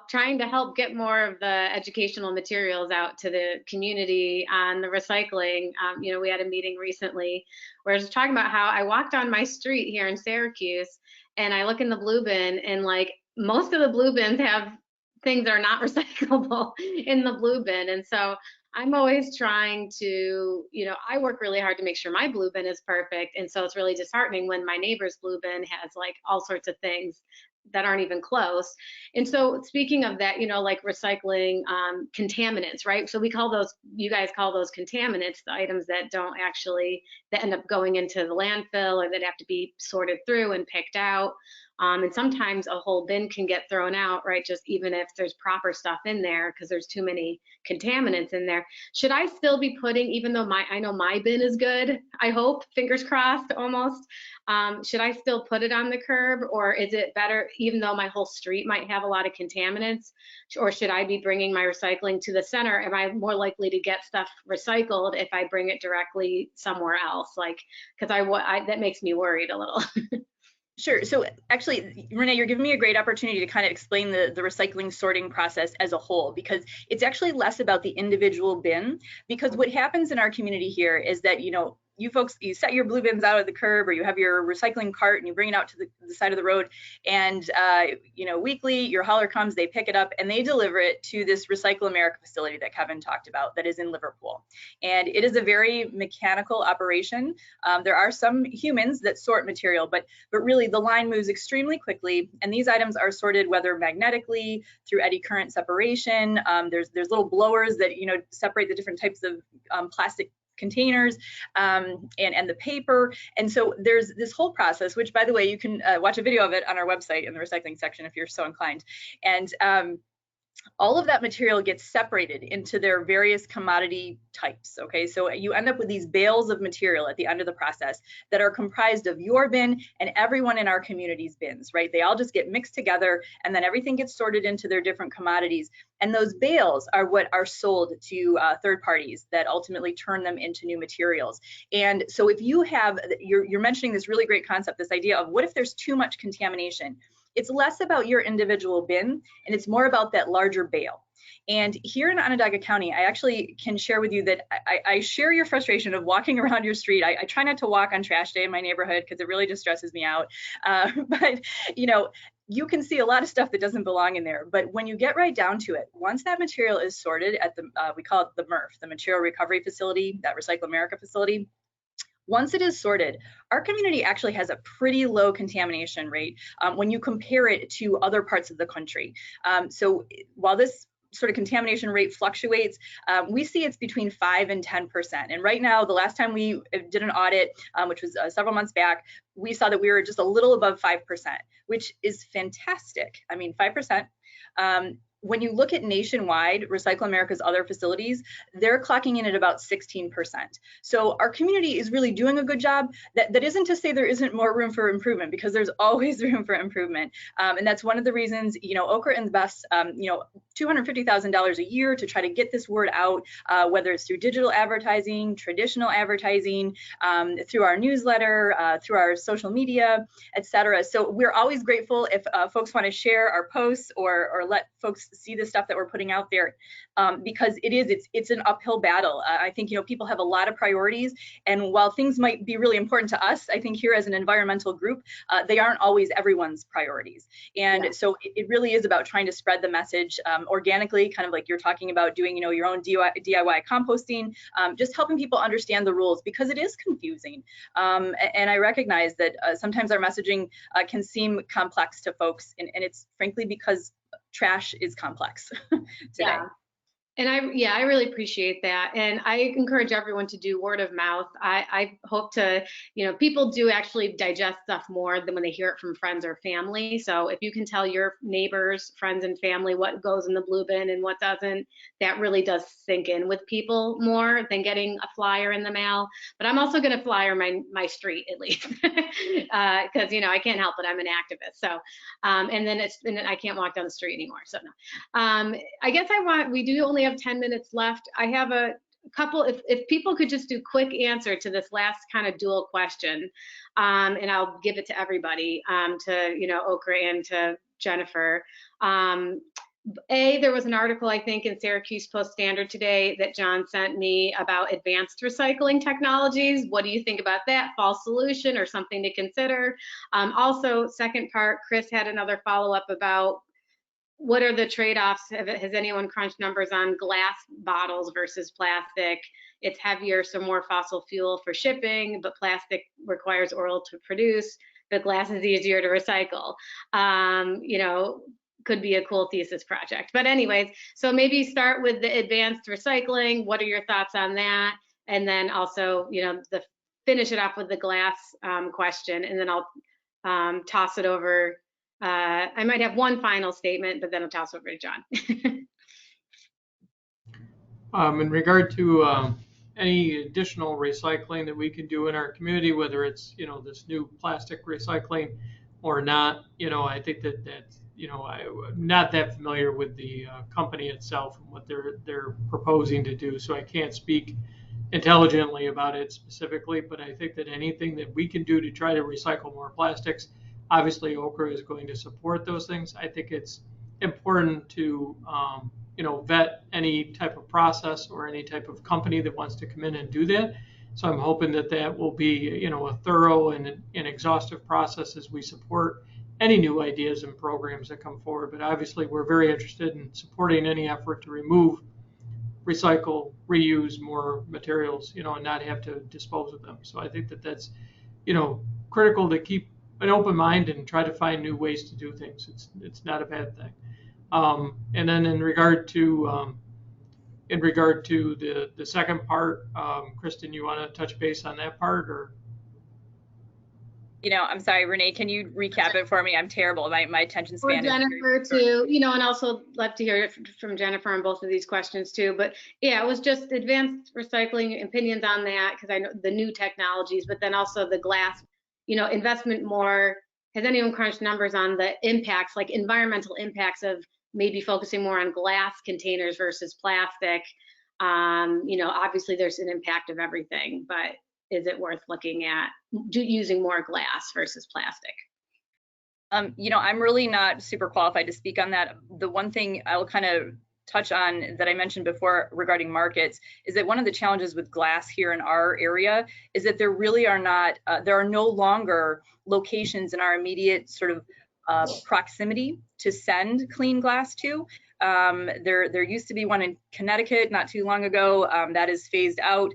[SPEAKER 3] trying to help get more of the educational materials out to the community on the recycling. We had a meeting recently where I was talking about how I walked on my street here in Syracuse and I look in the blue bin and like most of the blue bins have things that are not recyclable in the blue bin. And so I'm always trying to, I work really hard to make sure my blue bin is perfect. And so it's really disheartening when my neighbor's blue bin has like all sorts of things that aren't even close. And so speaking of that, like recycling contaminants, right? So you guys call those contaminants, the items that that end up going into the landfill or that have to be sorted through and picked out. And sometimes a whole bin can get thrown out, right? Just even if there's proper stuff in there because there's too many contaminants in there. Should I still be putting, even though I know my bin is good, I hope, fingers crossed almost, should I still put it on the curb, or is it better, even though my whole street might have a lot of contaminants, or should I be bringing my recycling to the center? Am I more likely to get stuff recycled if I bring it directly somewhere else? Like, because that makes me worried a little.
[SPEAKER 6] Sure. So actually, Renee, you're giving me a great opportunity to kind of explain the recycling sorting process as a whole, because it's actually less about the individual bin, because what happens in our community here is that, you folks, you set your blue bins out at the curb, or you have your recycling cart and you bring it out to the side of the road, and you know, weekly your hauler comes, they pick it up and they deliver it to this Recycle America facility that Kevin talked about that is in Liverpool. And it is a very mechanical operation. There are some humans that sort material, but really the line moves extremely quickly, and these items are sorted whether magnetically, through eddy current separation. There's little blowers that, you know, separate the different types of plastic containers and the paper. And so there's this whole process, which, by the way, you can watch a video of it on our website in the recycling section if you're so inclined. And all of that material gets separated into their various commodity types. Okay, so you end up with these bales of material at the end of the process that are comprised of your bin and everyone in our community's bins, right? They all just get mixed together, and then everything gets sorted into their different commodities. And those bales are what are sold to third parties that ultimately turn them into new materials. And so if you have, you're mentioning this really great concept, this idea of what if there's too much contamination? It's less about your individual bin, and it's more about that larger bale. And here in Onondaga County, I actually can share with you that I share your frustration of walking around your street. I try not to walk on trash day in my neighborhood because it really just stresses me out. But you know, you can see a lot of stuff that doesn't belong in there. But when you get right down to it, once that material is sorted at the, we call it the MRF, the Material Recovery Facility, that Recycle America facility, once it is sorted, our community actually has a pretty low contamination rate when you compare it to other parts of the country. So while this sort of contamination rate fluctuates, we see it's between 5 and 10%. And right now, the last time we did an audit, which was several months back, we saw that we were just a little above 5%, which is fantastic. I mean, 5%. When you look at nationwide, Recycle America's other facilities, they're clocking in at about 16%. So our community is really doing a good job. That isn't to say there isn't more room for improvement, because there's always room for improvement. And that's one of the reasons, you know, OCRRA invests, you know, $250,000 a year to try to get this word out, whether it's through digital advertising, traditional advertising, through our newsletter, through our social media, etc. So we're always grateful if folks want to share our posts or let folks see the stuff that we're putting out there, because it's an uphill battle. I think, you know, people have a lot of priorities, and while things might be really important to us, I think here as an environmental group, they aren't always everyone's priorities. And so it really is about trying to spread the message organically, kind of like you're talking about doing, you know, your own DIY composting, just helping people understand the rules, because it is confusing. And I recognize that sometimes our messaging can seem complex to folks, and it's frankly because trash is complex today.
[SPEAKER 3] Yeah. And I really appreciate that. And I encourage everyone to do word of mouth. I hope to, you know, people do actually digest stuff more than when they hear it from friends or family. So if you can tell your neighbors, friends, and family what goes in the blue bin and what doesn't, that really does sink in with people more than getting a flyer in the mail. But I'm also going to flyer my street at least, because, you know, I can't help it. I'm an activist. So, and then I can't walk down the street anymore. So no, I guess we do only have 10 minutes left. I have a couple, if people could just do quick answer to this last kind of dual question, and I'll give it to everybody, to, you know, OCRRA and to Jennifer. There was an article, I think, in Syracuse Post-Standard today that John sent me about advanced recycling technologies. What do you think about that? False solution or something to consider? Also, second part, Chris had another follow-up about what are the trade-offs? Has anyone crunched numbers on glass bottles versus plastic? It's heavier, so more fossil fuel for shipping, but plastic requires oil to produce. The glass is easier to recycle. You know, could be a cool thesis project. But anyways, so maybe start with the advanced recycling. What are your thoughts on that? And then also, you know, finish it off with the glass question, and then I'll toss it over. I might have one final statement, but then I'll toss over to John.
[SPEAKER 4] In regard to any additional recycling that we can do in our community, whether it's, you know, this new plastic recycling or not, you know, I think that's, you know, I'm not that familiar with the company itself and what they're proposing to do, so I can't speak intelligently about it specifically, but I think that anything that we can do to try to recycle more plastics, obviously OCRRA is going to support those things. I think it's important to vet any type of process or any type of company that wants to come in and do that. So I'm hoping that that will be, a thorough and exhaustive process as we support any new ideas and programs that come forward. But obviously, we're very interested in supporting any effort to remove, recycle, reuse more materials, and not have to dispose of them. So I think that that's, critical to keep an open mind and try to find new ways to do things. It's not a bad thing. And then in regard to the second part, Kristen, you want to touch base on that part, or?
[SPEAKER 6] I'm sorry, Renee, can you recap it for me? I'm terrible. My attention span is
[SPEAKER 3] Jennifer too, and also love to hear from Jennifer on both of these questions too. But yeah, it was just advanced recycling, opinions on that, because I know the new technologies, but then also the glass, investment more. Has anyone crunched numbers on the impacts, like environmental impacts of maybe focusing more on glass containers versus plastic? Obviously there's an impact of everything, but is it worth looking at using more glass versus plastic?
[SPEAKER 6] I'm really not super qualified to speak on that. The one thing I'll kind of touch on that I mentioned before regarding markets is that one of the challenges with glass here in our area is that there really are not, there are no longer locations in our immediate sort of proximity to send clean glass to. There used to be one in Connecticut not too long ago, that is phased out.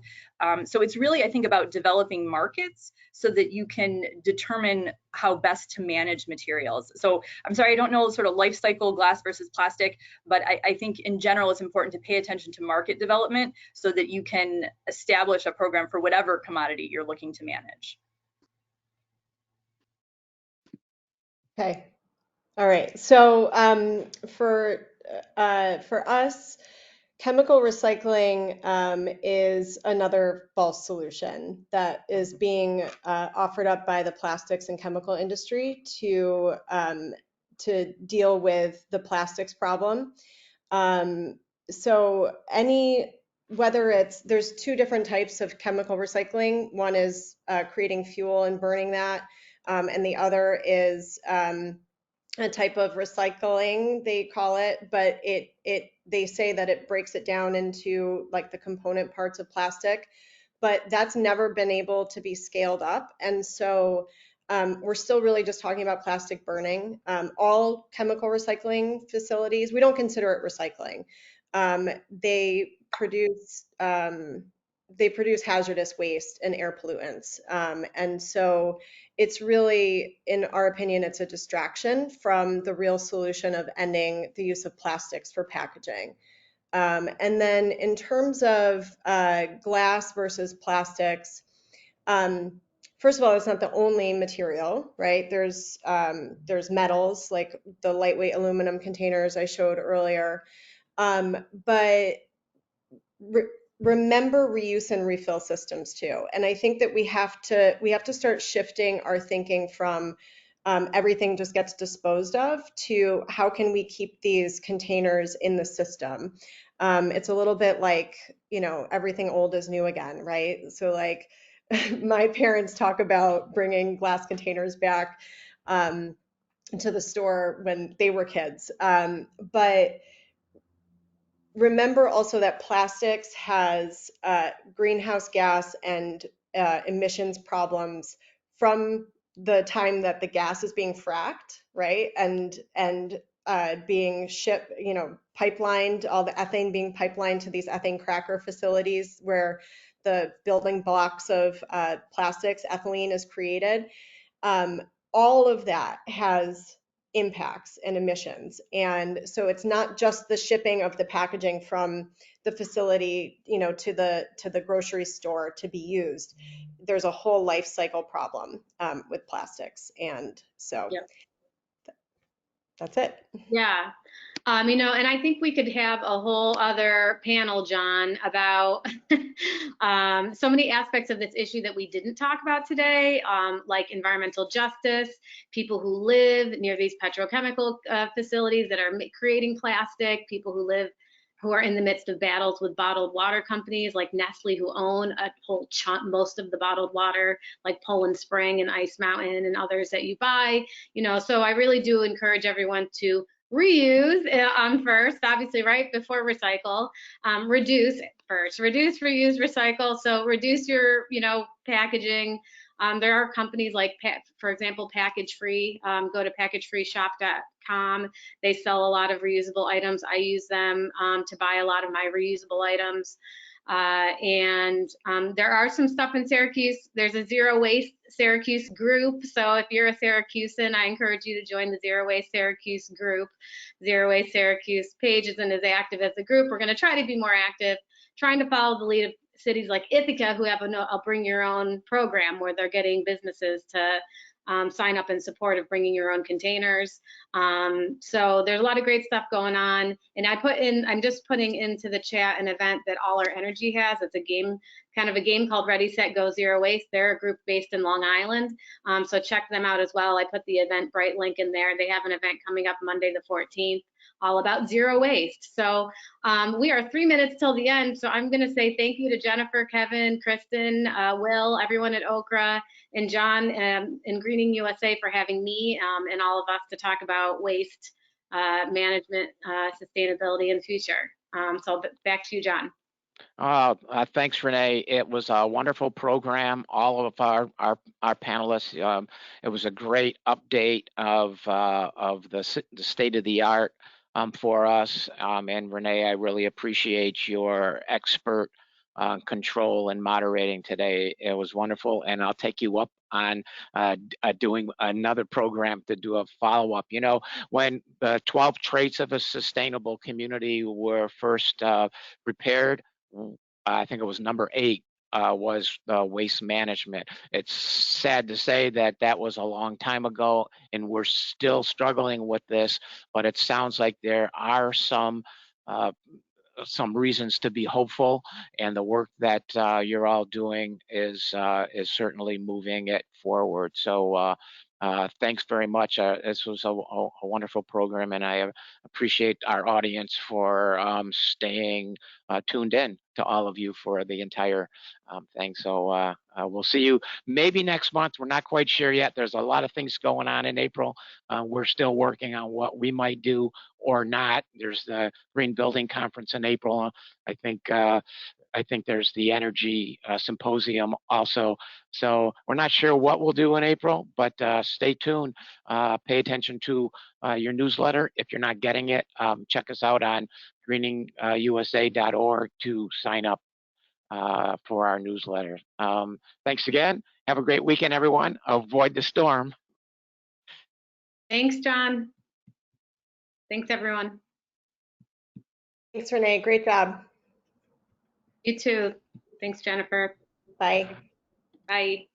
[SPEAKER 6] So it's really, I think, about developing markets so that you can determine how best to manage materials. So I'm sorry, I don't know sort of life cycle glass versus plastic, but I think in general, it's important to pay attention to market development so that you can establish a program for whatever commodity you're looking to manage.
[SPEAKER 5] Okay. All right. So for us, chemical recycling is another false solution that is being offered up by the plastics and chemical industry to deal with the plastics problem. So there's two different types of chemical recycling. One is creating fuel and burning that, and the other is a type of recycling, they call it, but they say that it breaks it down into like the component parts of plastic, but that's never been able to be scaled up. And so we're still really just talking about plastic burning. All chemical recycling facilities, we don't consider it recycling. They produce hazardous waste and air pollutants. And so it's really, in our opinion, it's a distraction from the real solution of ending the use of plastics for packaging. And then in terms of glass versus plastics, first of all, it's not the only material, right? There's metals like the lightweight aluminum containers I showed earlier. But remember reuse and refill systems too. And I think that we have to start shifting our thinking from everything just gets disposed of to how can we keep these containers in the system. It's a little bit like, everything old is new again, right? So like my parents talk about bringing glass containers back to the store when they were kids. But remember also that plastics has greenhouse gas and emissions problems from the time that the gas is being fracked, right? And being shipped, pipelined, all the ethane being pipelined to these ethane cracker facilities where the building blocks of plastics, ethylene is created. All of that has impacts and emissions. And so it's not just the shipping of the packaging from the facility, to the grocery store to be used. There's a whole life cycle problem with plastics. And so yep. That's it.
[SPEAKER 3] Yeah. And I think we could have a whole other panel, John, about so many aspects of this issue that we didn't talk about today, like environmental justice, people who live near these petrochemical facilities that are creating plastic, people who are in the midst of battles with bottled water companies like Nestle, who own a whole chunk, most of the bottled water, like Poland Spring and Ice Mountain and others that you buy. So I really do encourage everyone to reuse on first, obviously right before recycle. Reduce first, reduce, reuse, recycle. So reduce your, packaging. There are companies like, for example, Package Free. Go to packagefreeshop.com. They sell a lot of reusable items. I use them to buy a lot of my reusable items. There are some stuff in Syracuse. There's a Zero Waste Syracuse group. So if you're a Syracusan, I encourage you to join the Zero Waste Syracuse group. Zero Waste Syracuse page isn't as active as the group. We're going to try to be more active, trying to follow the lead of cities like Ithaca, who have a bring your own program where they're getting businesses to sign up in support of bringing your own containers. So there's a lot of great stuff going on. And I'm just putting into the chat an event that All Our Energy has. It's a game, kind of a game called Ready, Set, Go, Zero Waste. They're a group based in Long Island. So check them out as well. I put the Eventbrite link in there. They have an event coming up Monday the 14th, all about zero waste. So we are 3 minutes till the end. So I'm going to say thank you to Jennifer, Kevin, Kristen, Will, everyone at OCRRA, and John and Greening USA for having me and all of us to talk about waste management, sustainability, and future. So back to you, John.
[SPEAKER 2] Thanks, Renee. It was a wonderful program. All of our panelists. It was a great update of the state of the art for us. And Renee, I really appreciate your expert control and moderating today. It was wonderful, and I'll take you up on doing another program to do a follow-up. When the 12 traits of a sustainable community were first prepared, I think it was number 8 was waste management. It's sad to say that was a long time ago, and we're still struggling with this, but it sounds like there are some reasons to be hopeful, and the work that you're all doing is certainly moving it forward. So thanks very much. This was a wonderful program, and I appreciate our audience for staying tuned in to all of you for the entire thing. So we'll see you maybe next month. We're not quite sure yet. There's a lot of things going on in April. We're still working on what we might do or not. There's the Green Building Conference in April. I think there's the Energy Symposium also. So we're not sure what we'll do in April, but stay tuned. Pay attention to your newsletter. If you're not getting it, check us out on greeningusa.org to sign up for our newsletter. Thanks again. Have a great weekend, everyone. Avoid the storm.
[SPEAKER 3] Thanks, John. Thanks, everyone.
[SPEAKER 5] Thanks, Renee. Great job.
[SPEAKER 3] You too. Thanks, Jennifer.
[SPEAKER 5] Bye.
[SPEAKER 3] Bye.